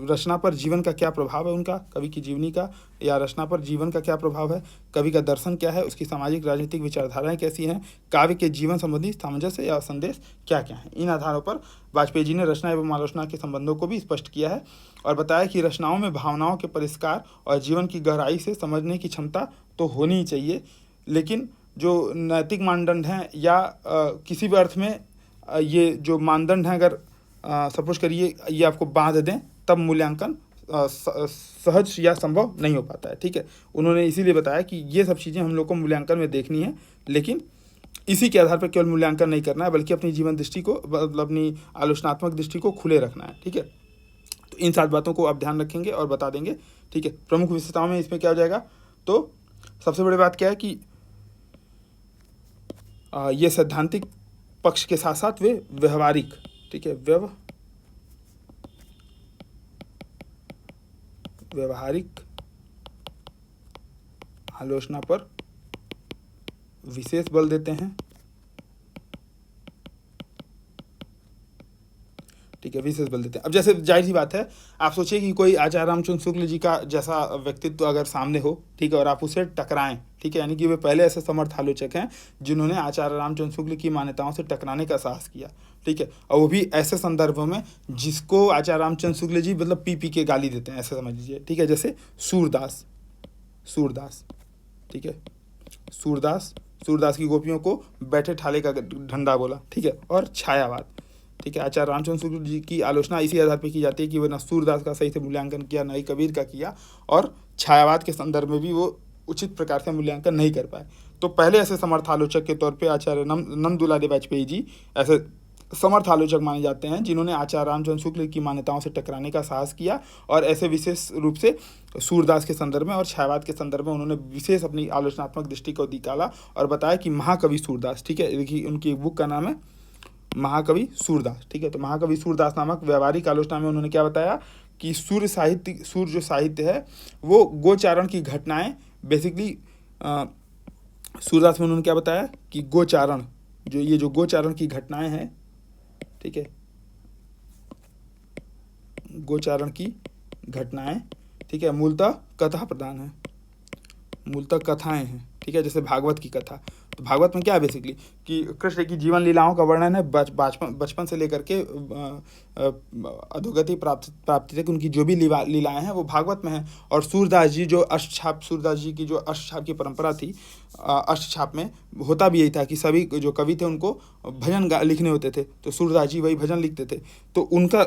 रचना पर जीवन का क्या प्रभाव है उनका, कवि की जीवनी का या रचना पर जीवन का क्या प्रभाव है, कवि का दर्शन क्या है, उसकी सामाजिक राजनीतिक विचारधाराएं कैसी हैं, काव्य के जीवन संबंधी सामंजस्य या संदेश क्या क्या है। इन आधारों पर वाजपेयी जी ने रचना एवं आलोचना के संबंधों को भी स्पष्ट किया है और बताया कि रचनाओं में भावनाओं के परिष्कार और जीवन की गहराई से समझने की क्षमता तो होनी ही चाहिए, लेकिन जो नैतिक मानदंड हैं या किसी भी अर्थ में ये जो मानदंड हैं अगर सपोज करिए ये आपको बांध दें तब मूल्यांकन सहज या संभव नहीं हो पाता है, ठीक है। उन्होंने इसीलिए बताया कि ये सब चीज़ें हम लोग को मूल्यांकन में देखनी है, लेकिन इसी के आधार पर केवल मूल्यांकन नहीं करना है बल्कि अपनी जीवन दृष्टि को मतलब अपनी आलोचनात्मक दृष्टि को खुले रखना है, ठीक है। तो इन 7 बातों को आप ध्यान रखेंगे और बता देंगे, ठीक है। प्रमुख विशेषताओं में इसमें क्या हो जाएगा, तो सबसे बड़ी बात क्या है कि ये सैद्धांतिक पक्ष के साथ साथ वे व्यवहारिक, ठीक है, व्यवहारिक आलोचना पर विशेष बल देते हैं, ठीक है, विशेष बल देते हैं। अब जैसे जाहिर सी बात है आप सोचिए कि कोई आचार्य रामचंद्र शुक्ल जी का जैसा व्यक्तित्व अगर सामने हो, ठीक है, और आप उसे टकराएं, ठीक है, यानी कि वे पहले ऐसे समर्थ आलोचक हैं जिन्होंने आचार्य रामचंद्र शुक्ल की मान्यताओं से टकराने का साहस किया, ठीक है, और वो भी ऐसे संदर्भों में जिसको आचार्य रामचंद्र शुक्ल जी मतलब पी के गाली देते हैं, ऐसे समझ लीजिए, ठीक है। जैसे सूरदास, ठीक है, सूरदास की गोपियों को बैठे ठाले का डंडा बोला, ठीक है, और छायावाद, ठीक है। आचार्य रामचंद्र शुक्ल जी की आलोचना इसी आधार पर की जाती है कि वो न सूरदास का सही से मूल्यांकन किया, न ही कबीर का किया, और छायावाद के संदर्भ में भी वो उचित प्रकार से मूल्यांकन नहीं कर पाए। तो पहले ऐसे समर्थ आलोचक के तौर पे आचार्य नंद दुलारे वाजपेयी जी ऐसे समर्थ आलोचक माने जाते हैं जिन्होंने आचार्य रामचंद्र शुक्ल की मान्यताओं से टकराने का साहस किया, और ऐसे विशेष रूप से सूरदास के संदर्भ में और छायावाद के संदर्भ में उन्होंने विशेष अपनी आलोचनात्मक दृष्टि को निकाला और बताया कि महाकवि सूरदास, ठीक है, देखिए उनकी एक बुक का नाम है महाकवि सूरदास, ठीक है। तो महाकवि सूरदास नामक व्यवहारिक आलोचना में उन्होंने क्या बताया कि सूर जो साहित्य है वो गोचारण की घटनाएं बेसिकली सूरदास में उन्होंने क्या बताया कि गोचारण जो गोचारण की घटनाएं हैं, ठीक है, गोचारण की घटनाएं, ठीक है, मूलतः कथा प्रधान है, मूलतः कथाएं हैं, ठीक है, जैसे भागवत की कथा। तो भागवत में क्या है बेसिकली कि कृष्ण की जीवन लीलाओं का वर्णन है, बचपन से लेकर के अधोगति प्राप्ति तक उनकी जो भी लीलाएं हैं वो भागवत में हैं। और सूरदास जी जो अष्टछाप, सूरदास जी की जो अष्टछाप की परंपरा थी, अष्टछाप में होता भी यही था कि सभी जो कवि थे उनको भजन लिखने होते थे, तो सूरदास जी वही भजन लिखते थे। तो उनका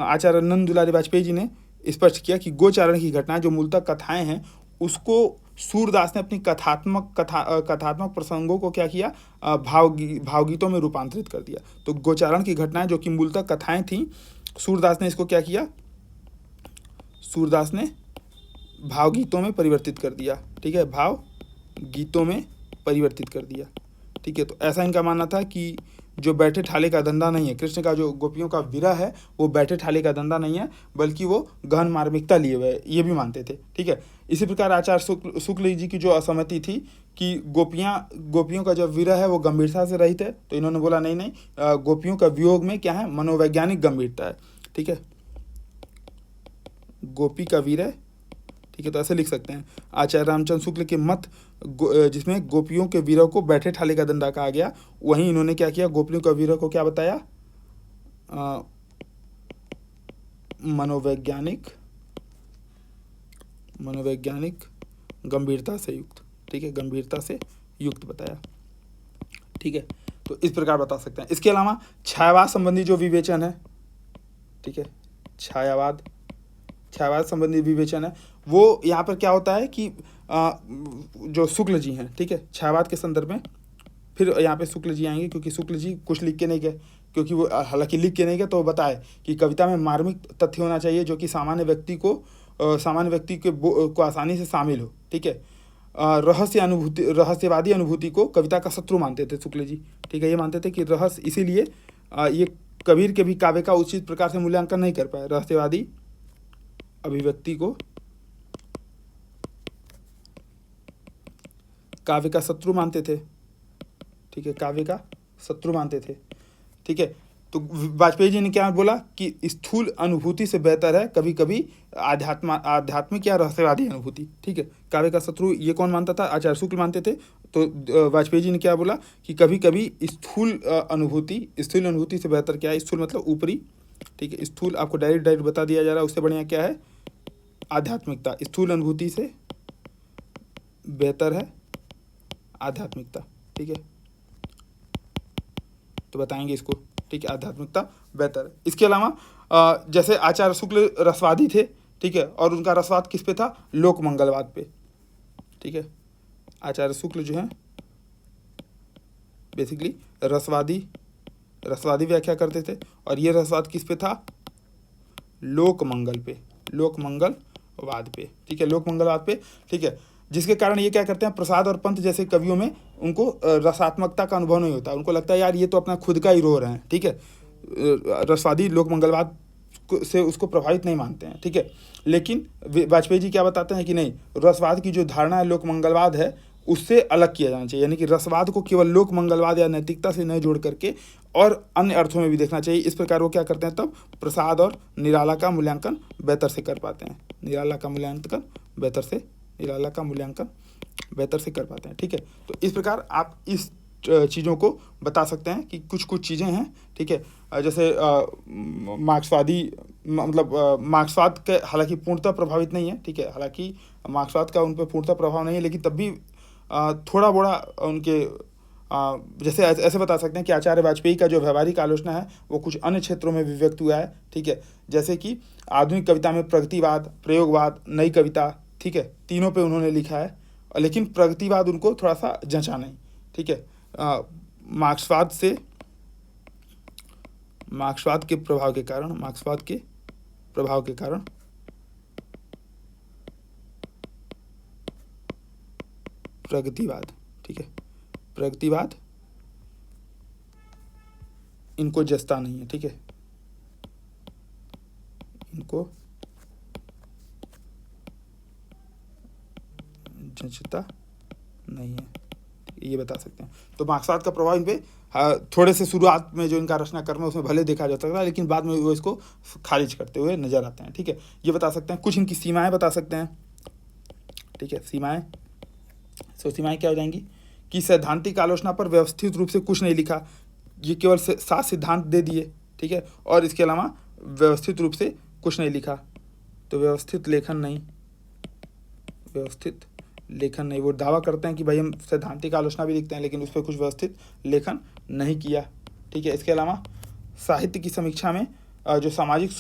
आचार्य नंद दुलारी वाजपेयी जी ने स्पष्ट किया कि गोचारण की घटनाएं जो मूलतः कथाएं हैं, उसको सूरदास ने अपनी कथात्मक प्रसंगों को क्या किया, भावगीतों में रूपांतरित कर दिया। तो गोचारण की घटनाएं जो कि मूलतः कथाएं थीं, सूरदास ने इसको क्या किया, सूरदास ने भावगीतों में परिवर्तित कर दिया, ठीक है, भाव गीतों में परिवर्तित कर दिया, ठीक है। तो ऐसा इनका मानना था कि जो बैठे ठाले का धंधा नहीं है, कृष्ण का जो गोपियों का विरह है वो बैठे ठाले का धंधा नहीं है, बल्कि वो गहन मार्मिकता लिए हुए, ये भी मानते थे, ठीक है। इसी प्रकार आचार्य शुक्ल जी की जो असहमति थी कि गोपियों का जो विरह है वो गंभीरता से रहित है, तो इन्होंने बोला नहीं नहीं, गोपियों का वियोग में क्या है, मनोवैज्ञानिक गंभीरता है, ठीक है, गोपी का विरह, ठीक है। तो ऐसे लिख सकते हैं आचार्य रामचंद्र शुक्ल के मत जिसमें गोपियों के विरह को बैठे ठाले का धंधा कहा गया, वहीं इन्होंने क्या किया, गोपियों का विरह को क्या बताया, मनोवैज्ञानिक गंभीरता से युक्त, ठीक है, गंभीरता से युक्त बताया, ठीक है। तो इस प्रकार बता सकते हैं। इसके अलावा छायावाद संबंधी जो विवेचन है, ठीक है, छायावाद संबंधी विवेचन है, वो यहाँ पर क्या होता है कि जो शुक्ल जी हैं, ठीक है, छायावाद के संदर्भ में फिर यहाँ पे शुक्ल जी आएंगे, क्योंकि शुक्ल जी कुछ लिख के नहीं गए, क्योंकि वो हालांकि लिख के नहीं गए, तो वो बताए कि कविता में मार्मिक तथ्य होना चाहिए जो कि सामान्य व्यक्ति को आसानी से शामिल हो, ठीक है। रहस्यवादी अनुभूति को कविता का शत्रु मानते थे शुक्ल जी, ठीक है। ये मानते थे कि रहस्य, इसीलिए ये कबीर के भी काव्य का उचित प्रकार से मूल्यांकन नहीं कर पाए। रहस्यवादी अभिव्यक्ति को काव्य का शत्रु मानते थे, ठीक है, काव्य का शत्रु मानते थे, ठीक है। तो वाजपेयी जी ने क्या बोला कि स्थूल अनुभूति से बेहतर है कभी कभी आध्यात्मिक या रहस्यवादी अनुभूति, ठीक है। काव्य का शत्रु ये कौन मानता था, आचार्य शुक्ल मानते थे। तो वाजपेयी जी ने क्या बोला कि कभी कभी स्थूल अनुभूति से बेहतर क्या है, स्थूल मतलब ऊपरी, ठीक है, स्थूल आपको डायरेक्ट बता दिया जा रहा है, उससे बढ़िया क्या है, आध्यात्मिकता। स्थूल अनुभूति से बेहतर है आध्यात्मिकता, ठीक है, तो बताएंगे इसको, ठीक है, आध्यात्मिकता बेहतर है। इसके अलावा जैसे आचार्य शुक्ल रसवादी थे, ठीक है, और उनका रसवाद किस पे था, लोक मंगलवाद पे, ठीक है। आचार्य शुक्ल जो है बेसिकली रसवादी व्याख्या करते थे, और ये रसवाद किस पे था, लोक मंगलवाद पे, ठीक है, लोक मंगलवाद पे, ठीक है। जिसके कारण ये क्या करते हैं, प्रसाद और पंत जैसे कवियों में उनको रसात्मकता का अनुभव नहीं होता, उनको लगता है यार ये तो अपना खुद का ही रो रहे हैं, ठीक है। रसवादी लोक मंगलवाद से उसको प्रभावित नहीं मानते हैं, ठीक है। लेकिन वाजपेयी जी क्या बताते हैं कि नहीं, रसवाद की जो धारणा है, लोक मंगलवाद है, उससे अलग किया जाना चाहिए, यानी कि रसवाद को केवल लोक मंगलवाद या नैतिकता से न जोड़ करके और अन्य अर्थों में भी देखना चाहिए। इस प्रकार वो क्या करते हैं, तब प्रसाद और निराला का मूल्यांकन बेहतर से कर पाते हैं, निराला का मूल्यांकन बेहतर से कर पाते हैं, ठीक है। तो इस प्रकार आप इस चीज़ों को बता सकते हैं कि कुछ चीज़ें हैं, ठीक है। जैसे मार्क्सवादी मतलब मार्क्सवाद के हालांकि पूर्णतः प्रभावित नहीं है, ठीक है, हालांकि मार्क्सवाद का उन पर पूर्णतः प्रभाव नहीं है, लेकिन तब भी थोड़ा बड़ा उनके जैसे ऐसे बता सकते हैं कि आचार्य वाजपेयी का जो व्यवहारिक आलोचना है वो कुछ अन्य क्षेत्रों में भी व्यक्त हुआ है, ठीक है। जैसे कि आधुनिक कविता में प्रगतिवाद, प्रयोगवाद, नई कविता, ठीक है, तीनों पे उन्होंने लिखा है, लेकिन प्रगतिवाद उनको थोड़ा सा जंचा नहीं, ठीक है। मार्क्सवाद के प्रभाव के कारण प्रगतिवाद, ठीक है, प्रगतिवाद इनको जचता नहीं है, ठीक है, इनको जचता नहीं है, ये बता सकते हैं। तो मार्क्सवाद का प्रभाव इन पे थोड़े से शुरुआत में जो इनका रचना कर्म है उसमें भले देखा जा सकता है, लेकिन बाद में वो इसको खारिज करते हुए नजर आते हैं। ठीक है, ये बता सकते हैं, कुछ इनकी सीमाएं बता सकते हैं। ठीक है, सीमाएं, तो सीमाएं क्या हो जाएंगी कि सैद्धांतिक आलोचना पर व्यवस्थित रूप से कुछ नहीं लिखा, ये केवल 7 सिद्धांत दे दिए। ठीक है, और इसके अलावा व्यवस्थित रूप से कुछ नहीं लिखा, तो व्यवस्थित लेखन नहीं, व्यवस्थित लेखन नहीं। वो दावा करते हैं कि भाई हम सैद्धांतिक आलोचना भी लिखते हैं, लेकिन उस पर कुछ व्यवस्थित लेखन नहीं किया। ठीक है, इसके अलावा साहित्य की समीक्षा में जो सामाजिक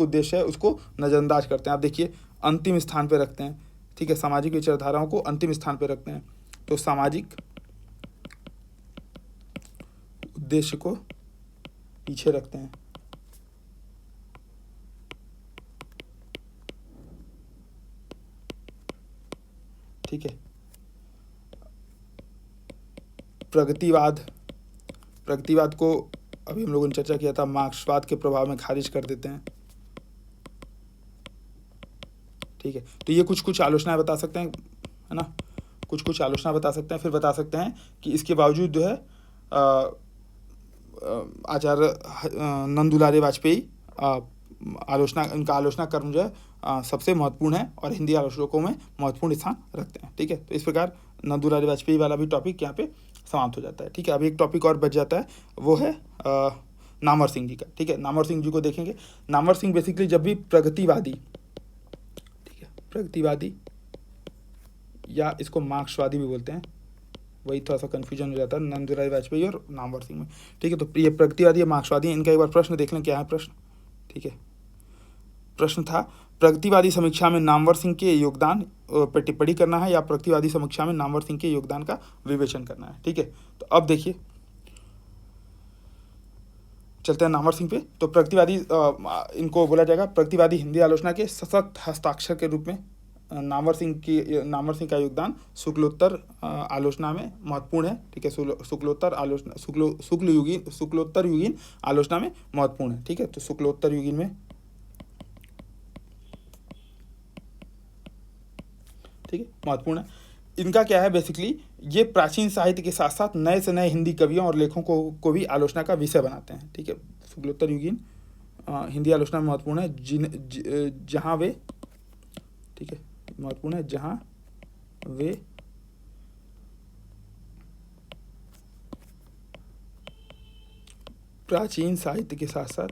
उद्देश्य है उसको नज़रअंदाज करते हैं। आप देखिए, अंतिम स्थान पे रखते हैं। ठीक है, सामाजिक विचारधाराओं को अंतिम स्थान पे रखते हैं, तो सामाजिक उद्देश्य को पीछे रखते हैं। ठीक है, प्रगतिवाद को अभी हम लोगों ने चर्चा किया था, मार्क्सवाद के प्रभाव में खारिज कर देते हैं। ठीक है, तो ये कुछ आलोचनाएं बता सकते हैं, है ना, कुछ आलोचना बता सकते हैं। फिर बता सकते हैं कि इसके बावजूद जो है आचार्य नंदुलारे वाजपेयी इनका आलोचना कर्म जो है सबसे महत्वपूर्ण है और हिंदी आलोचकों में महत्वपूर्ण स्थान रखते हैं। ठीक है, तो इस प्रकार नंदुलारे वाजपेयी वाला भी टॉपिक यहाँ पे समाप्त हो जाता है। ठीक है, अभी एक टॉपिक और बच जाता है, वो है नामवर सिंह जी का। ठीक है, नामवर सिंह जी को देखेंगे। नामवर सिंह बेसिकली जब भी प्रगतिवादी, ठीक है, प्रगतिवादी या इसको मार्क्सवादी भी बोलते हैं, वही थोड़ा सा कन्फ्यूजन हो जाता है नंदुलारे वाजपेयी और नामवर सिंह में। ठीक है, तो ये प्रगतिवादी या मार्क्सवादी, इनका एक बार प्रश्न देख लें क्या है प्रश्न। ठीक है, प्रश्न था प्रगतिवादी समीक्षा में नामवर सिंह के योगदान पर टिप्पणी करना है या प्रगतिवादी समीक्षा में नामवर सिंह के योगदान का विवेचन करना है। ठीक है, तो अब देखिए, चलते हैं नामवर सिंह पे। तो प्रगतिवादी इनको बोला जाएगा प्रगतिवादी हिंदी आलोचना के सशक्त हस्ताक्षर के रूप में नामवर सिंह का योगदान शुक्लोत्तर आलोचना में महत्वपूर्ण है। ठीक है, शुक्लोत्तर युगीन आलोचना में महत्वपूर्ण है। ठीक है, तो शुक्लोत्तर युगीन में, ठीक है, महत्वपूर्ण है। इनका क्या है, बेसिकली ये प्राचीन साहित्य के साथ साथ नए से नए हिंदी कवियों और लेखकों को भी आलोचना का विषय बनाते हैं। ठीक है, शुक्लोत्तर युगीन हिंदी आलोचना में महत्वपूर्ण है, जहाँ वे, ठीक है, महत्वपूर्ण है जहाँ वे प्राचीन साहित्य के साथ साथ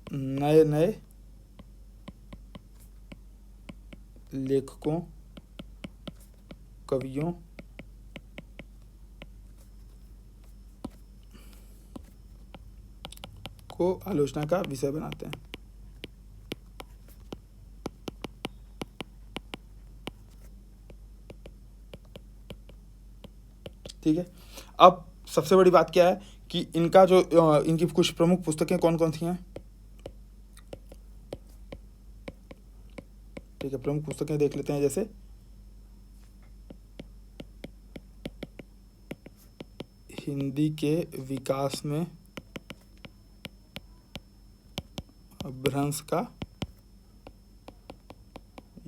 नए नए लेखकों, कवियों को आलोचना का विषय बनाते हैं। ठीक है, अब सबसे बड़ी बात क्या है कि इनका जो इनकी कुछ प्रमुख पुस्तकें कौन कौन सी हैं। ठीक है, प्रमुख पुस्तकें देख लेते हैं, जैसे हिंदी के विकास में अपभ्रंश का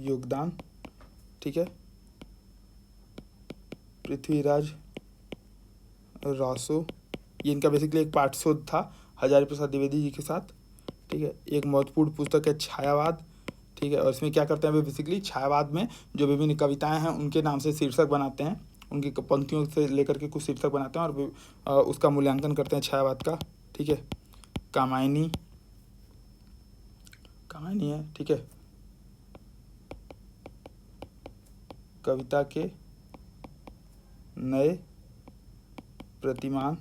योगदान। ठीक है, पृथ्वीराज रासो, ये इनका बेसिकली एक पाठशोध था हजारी प्रसाद द्विवेदी जी के साथ। ठीक है, एक महत्वपूर्ण पुस्तक है छायावाद। ठीक है, और इसमें क्या करते हैं वे, बेसिकली छायावाद में जो विभिन्न कविताएं हैं उनके नाम से शीर्षक बनाते हैं, उनकी पंक्तियों से लेकर के कुछ शीर्षक बनाते हैं और उसका मूल्यांकन करते हैं छायावाद का। ठीक है, कामायनी है। ठीक है, कविता के नए प्रतिमान।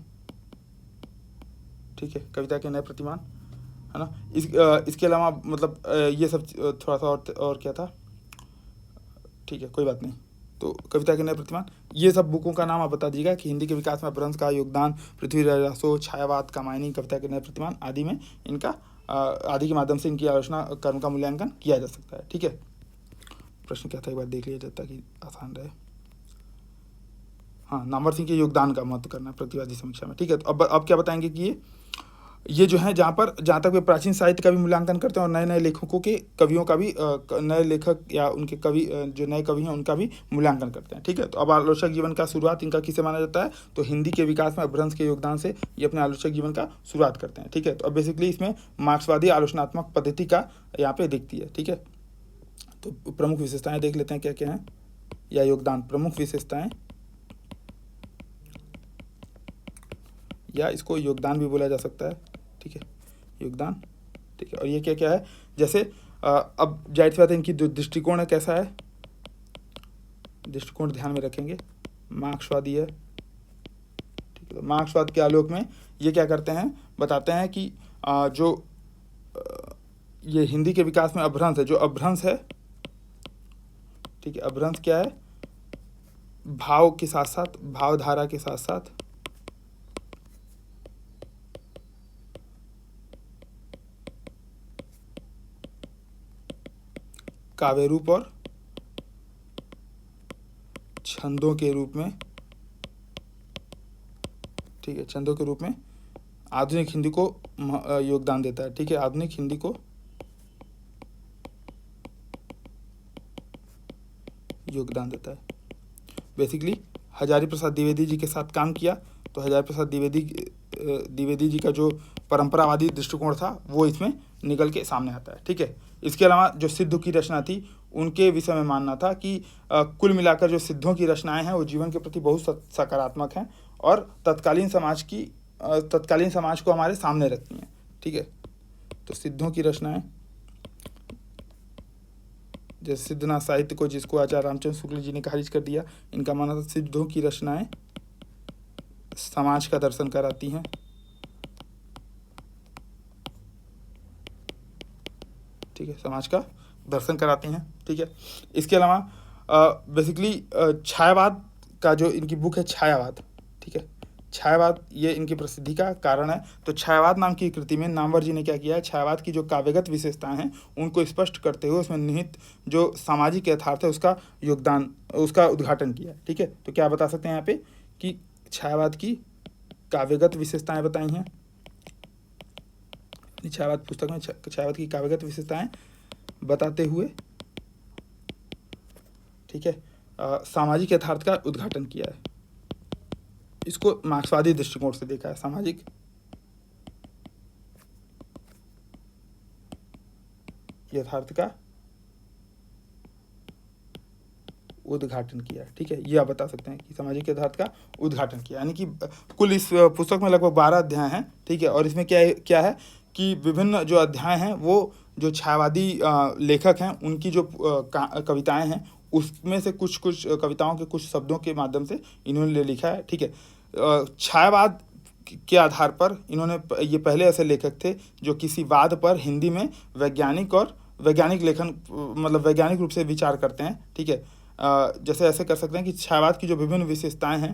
ठीक है, कविता के नए प्रतिमान, है ना। इसके अलावा मतलब ये सब थोड़ा सा और क्या था, ठीक है, कोई बात नहीं। तो कविता के नए प्रतिमान, ये सब बुकों का नाम आप बता दीजिएगा कि हिंदी के विकास में अपभ्रंश का योगदान, पृथ्वीराज रासो, छायावाद, कामायनी, कविता के नए प्रतिमान आदि में इनका आदि के माध्यम से इनकी आलोचना कर्म का मूल्यांकन किया जा सकता है। ठीक है, प्रश्न क्या था एक बार देख लिया जाता कि आसान रहे। हाँ, नामवर सिंह के योगदान का महत्व करना है प्रतिवादी समीक्षा में। ठीक है, तो अब क्या बताएंगे कि ये ये जो है जहाँ तक वे प्राचीन साहित्य का भी मूल्यांकन करते हैं और नए नए लेखकों के कवियों का भी नए लेखक या उनके कवि जो नए कवि हैं उनका भी मूल्यांकन करते हैं। ठीक है, तो अब आलोचक जीवन का शुरुआत इनका किससे माना जाता है, तो हिंदी के विकास में अपभ्रंश के योगदान से ये अपने आलोचक जीवन का शुरुआत करते हैं। ठीक है, तो अब बेसिकली इसमें मार्क्सवादी आलोचनात्मक पद्धति का यहाँ पे दिखती है। ठीक है, तो प्रमुख विशेषताएं देख लेते हैं क्या क्या हैं, या योगदान, प्रमुख विशेषताएं या इसको योगदान भी बोला जा सकता है। ठीक है, योगदान। ठीक है, और ये क्या क्या है, जैसे अब जाहिर सी बात है इनकी जो दृष्टिकोण है कैसा है, दृष्टिकोण ध्यान में रखेंगे, मार्क्सवादी है। ठीक है, तो मार्क्सवाद के आलोक में ये क्या करते हैं, बताते हैं कि जो ये हिंदी के विकास में अपभ्रंश है, जो अपभ्रंश है, ठीक है, अपभ्रंश क्या है, भाव के साथ साथ, भावधारा के साथ साथ काव्य रूप और छंदों के रूप में, ठीक है, छंदों के रूप में आधुनिक हिंदी को योगदान देता है। ठीक है, आधुनिक हिंदी को योगदान देता है। बेसिकली हजारी प्रसाद द्विवेदी जी के साथ काम किया, तो हजारी प्रसाद द्विवेदी जी का जो परंपरावादी दृष्टिकोण था वो इसमें निकल के सामने आता है। ठीक है, इसके अलावा जो सिद्धों की रचना थी उनके विषय में मानना था कि कुल मिलाकर जो सिद्धों की रचनाएं हैं वो जीवन के प्रति बहुत सकारात्मक हैं और तत्कालीन समाज को हमारे सामने रखती हैं। ठीक है, तो सिद्धों की रचनाएं, जैसे सिद्धनाथ साहित्य को, जिसको आचार्य रामचंद्र शुक्ल जी ने खारिज कर दिया, इनका मानना था सिद्धों की रचनाएं समाज का दर्शन कराती हैं। ठीक है, समाज का दर्शन कराती हैं। ठीक है, इसके अलावा बेसिकली छायावाद का जो इनकी बुक है छायावाद, ठीक है, छायावाद ये इनकी प्रसिद्धि का कारण है। तो छायावाद नाम की कृति में नामवर जी ने क्या किया है, छायावाद की जो काव्यगत विशेषताएं हैं उनको स्पष्ट करते हुए उसमें निहित जो सामाजिक यथार्थ है उसका योगदान, उसका उद्घाटन किया। ठीक है, तो क्या बता सकते हैं यहाँ पे कि छायावाद की काव्यगत विशेषताएं बताई हैं, छायावाद पुस्तक में छायावाद की काव्यगत विशेषताएं बताते हुए, ठीक है, सामाजिक यथार्थ का उद्घाटन किया है। इसको मार्क्सवादी दृष्टिकोण से देखा है, सामाजिक यथार्थ का उद्घाटन किया है। ठीक है, ये आप बता सकते हैं कि सामाजिक यथार्थ का उद्घाटन किया, यानी कि कुल इस पुस्तक में लगभग 12 अध्याय हैं। ठीक है, और इसमें क्या है कि विभिन्न जो अध्याय हैं वो जो छायावादी लेखक हैं उनकी जो कविताएं हैं उसमें से कुछ कविताओं के कुछ शब्दों के माध्यम से इन्होंने लिखा है। ठीक है, छायावाद के आधार पर इन्होंने, ये पहले ऐसे लेखक थे जो किसी वाद पर हिंदी में वैज्ञानिक लेखन, मतलब वैज्ञानिक रूप से विचार करते हैं। ठीक है, जैसे ऐसे कर सकते हैं कि छायावाद की जो विभिन्न विशेषताएं हैं,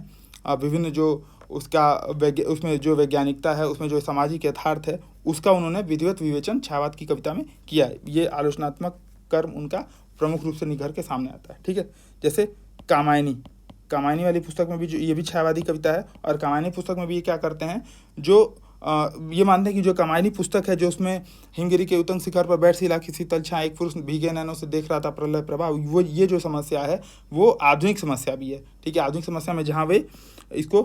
विभिन्न जो उसमें जो वैज्ञानिकता है, उसमें जो सामाजिक यथार्थ है, उसका उन्होंने विधिवत विवेचन छायावाद की कविता में किया है। ये आलोचनात्मक कर्म उनका प्रमुख रूप से निखर के सामने आता है। ठीक है, जैसे कामायनी वाली पुस्तक में भी ये भी छायावादी कविता है, और कामायनी पुस्तक में भी ये क्या करते हैं, जो ये मानते हैं कि जो कामायनी पुस्तक है, जो उसमें हिमगिरी के उत्तुंग शिखर पर बैठ सी लाखी शीतल छाया, एक पुरुष भीगे नैनों से देख रहा था प्रलय प्रभा, वो ये जो समस्या है वो आधुनिक समस्या भी है। ठीक है, आधुनिक समस्या में जहाँ वे इसको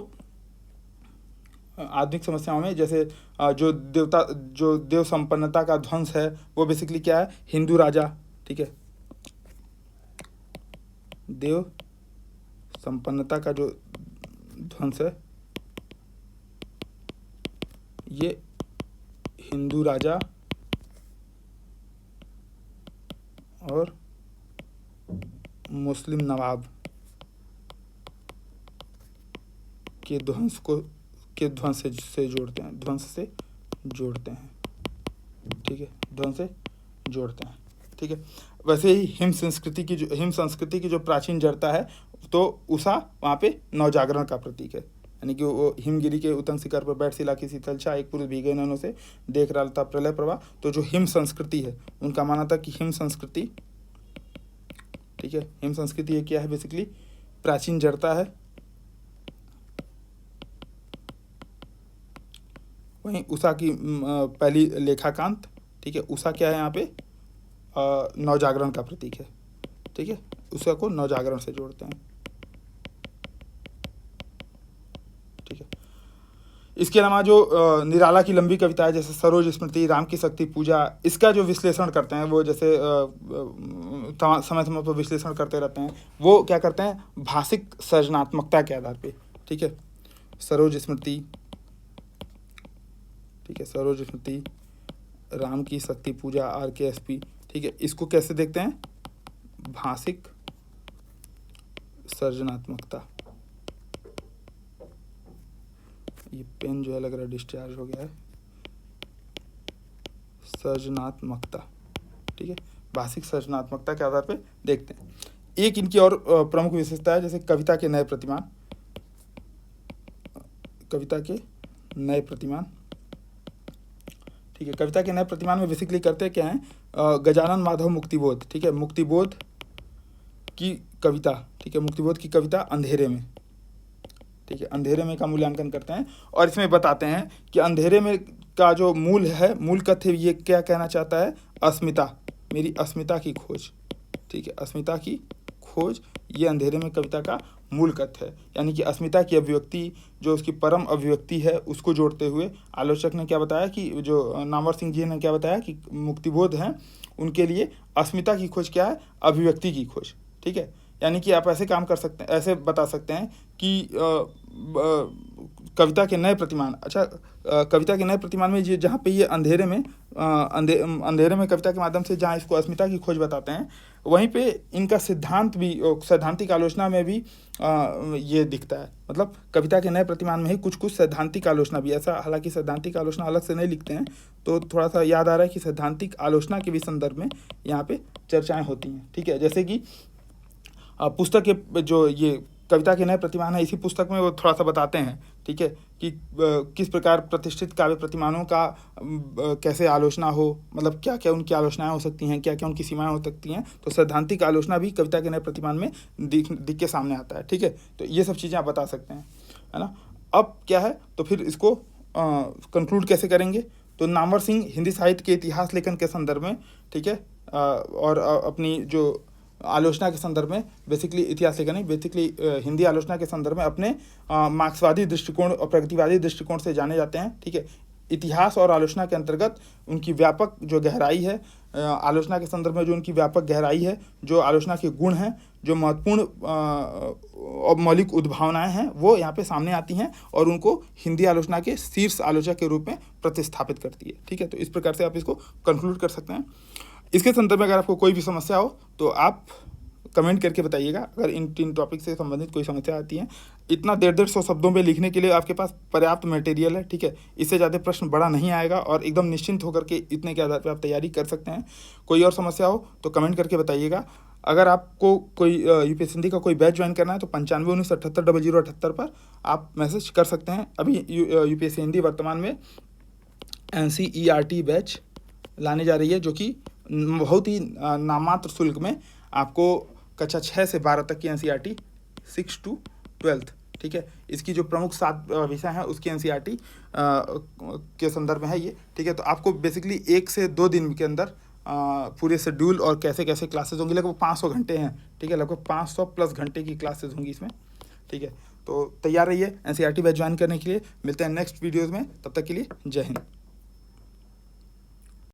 आधुनिक समस्याओं में जैसे जो देव संपन्नता का ध्वंस है वो बेसिकली क्या है, हिंदू राजा, ठीक है, देव संपन्नता का जो ध्वंस है ये हिंदू राजा और मुस्लिम नवाब के ध्वंस से जोड़ते हैं। ठीक है, ध्वंस से जोड़ते हैं। ठीक है, वैसे ही हिम संस्कृति की जो प्राचीन जड़ता है, तो उषा वहाँ पे नवजागरण का प्रतीक है, यानी कि वो हिमगिरी के उत्तुंग शिखर पर बैठ सी लाखी शीतल छाया, एक पुरुष भीगे नैनों से देख रहा था प्रलय प्रभा। तो जो हिम संस्कृति है उनका मानना था कि हिम संस्कृति, ठीक है, हिम संस्कृति ये क्या है, बेसिकली प्राचीन जड़ता है वहीं उषा की पहली लेखाकांत, ठीक है। उषा क्या है यहाँ पे, नवजागरण का प्रतीक है, ठीक है। उषा को नवजागरण से जोड़ते हैं, ठीक है। इसके अलावा जो निराला की लंबी कविता है जैसे सरोज स्मृति, राम की शक्ति पूजा, इसका जो विश्लेषण करते हैं वो जैसे समय समय पर विश्लेषण करते रहते हैं, वो क्या करते हैं, भाषिक सृजनात्मकता के आधार पे, ठीक है। सरोज स्मृति, ठीक है, सरोज स्मृति, राम की शक्ति पूजा, RKSP, ठीक है। इसको कैसे देखते हैं, भाषिक सृजनात्मकता। ये पेन जो है लग रहा है डिस्चार्ज हो गया है। सृजनात्मकता, ठीक है, भाषिक सृजनात्मकता के आधार पे देखते हैं। एक इनकी और प्रमुख विशेषता है जैसे कविता के नए प्रतिमान, कविता के नए प्रतिमान, ठीक है। कविता के नए प्रतिमान में बेसिकली करते क्या हैं, गजानन माधव मुक्तिबोध, ठीक है, मुक्तिबोध की कविता, ठीक है, मुक्तिबोध की कविता अंधेरे में, ठीक है, अंधेरे में का मूल्यांकन करते हैं और इसमें बताते हैं कि अंधेरे में का जो मूल है, मूल कथ्य ये क्या कहना चाहता है, अस्मिता, मेरी अस्मिता की खोज, ठीक है, अस्मिता की खोज, ये अंधेरे में कविता का मूल कथ्य है। यानी कि अस्मिता की अभिव्यक्ति, जो उसकी परम अभिव्यक्ति है, उसको जोड़ते हुए आलोचक ने क्या बताया कि जो नामवर सिंह जी ने क्या बताया कि मुक्तिबोध हैं उनके लिए अस्मिता की खोज क्या है, अभिव्यक्ति की खोज, ठीक है। यानी कि आप ऐसे काम कर सकते हैं, ऐसे बता सकते हैं कि कविता के नए प्रतिमान, अच्छा, कविता के नए प्रतिमान में ये जहाँ पे ये अंधेरे में अंधेरे में कविता के माध्यम से जहाँ इसको अस्मिता की खोज बताते हैं, वहीं पे इनका सिद्धांत भी, सैद्धांतिक आलोचना में भी ये दिखता है। मतलब कविता के नए प्रतिमान में ही कुछ कुछ सैद्धांतिक आलोचना भी, ऐसा हालांकि सैद्धांतिक आलोचना अलग से नहीं लिखते हैं, तो थोड़ा सा याद आ रहा है कि सैद्धांतिक आलोचना के भी संदर्भ में यहाँ पे चर्चाएँ होती हैं, ठीक है। जैसे कि पुस्तक के जो ये कविता के नए प्रतिमान है, इसी पुस्तक में वो थोड़ा सा बताते हैं, ठीक है, कि किस प्रकार प्रतिष्ठित काव्य प्रतिमानों का कैसे आलोचना हो, मतलब क्या क्या उनकी आलोचनाएं हो सकती हैं, क्या क्या उनकी सीमाएं हो सकती हैं। तो सैद्धांतिक आलोचना भी कविता के नए प्रतिमान में दिख के सामने आता है, ठीक है। तो ये सब चीज़ें आप बता सकते हैं, है ना। अब क्या है, तो फिर इसको कंक्लूड कैसे करेंगे, तो नामवर सिंह हिंदी साहित्य के इतिहास लेखन के संदर्भ में, ठीक है, और अपनी जो आलोचना के संदर्भ में, बेसिकली इतिहास लेखन नहीं, बेसिकली हिंदी आलोचना के संदर्भ में अपने मार्क्सवादी दृष्टिकोण और प्रगतिवादी दृष्टिकोण से जाने जाते हैं, ठीक है। इतिहास और आलोचना के अंतर्गत उनकी व्यापक जो गहराई है, आलोचना के संदर्भ में जो उनकी व्यापक गहराई है, जो आलोचना के गुण हैं, जो महत्वपूर्ण और मौलिक उद्भावनाएं हैं, वो यहाँ पे सामने आती हैं और उनको हिंदी आलोचना के शीर्ष आलोचक के रूप में प्रतिस्थापित करती है, ठीक है। तो इस प्रकार से आप इसको कंक्लूड कर सकते हैं। इसके संदर्भ में अगर आपको कोई भी समस्या हो तो आप कमेंट करके बताइएगा। अगर इन 3 टॉपिक से संबंधित कोई समस्या आती है, इतना 150 शब्दों में लिखने के लिए आपके पास पर्याप्त मटेरियल है, ठीक है। इससे ज़्यादा प्रश्न बड़ा नहीं आएगा और एकदम निश्चिंत होकर के इतने के आधार पर आप तैयारी कर सकते हैं। कोई और समस्या हो तो कमेंट करके बताइएगा। अगर आपको कोई यूपीएससी हिंदी का कोई बैच ज्वाइन करना है तो 9519780078 पर आप मैसेज कर सकते हैं। अभी यूपीएससी हिंदी वर्तमान में NCERT बैच लाने जा रही है, जो कि बहुत ही नाममात्र शुल्क में आपको कक्षा 6 से 12 तक की NCERT 6 to 12, ठीक है, इसकी जो प्रमुख 7 विषय हैं उसकी NCERT के संदर्भ में है ये, ठीक है। तो आपको बेसिकली 1 से 2 दिन के अंदर पूरे शेड्यूल और कैसे कैसे क्लासेस होंगी, लगभग 500 घंटे हैं, ठीक है, लगभग 500 प्लस घंटे की क्लासेस होंगी इसमें, ठीक है। तो तैयार रहिए NCERT बैच ज्वाइन करने के लिए। मिलते हैं नेक्स्ट वीडियोज़ में, तब तक के लिए जय हिंद।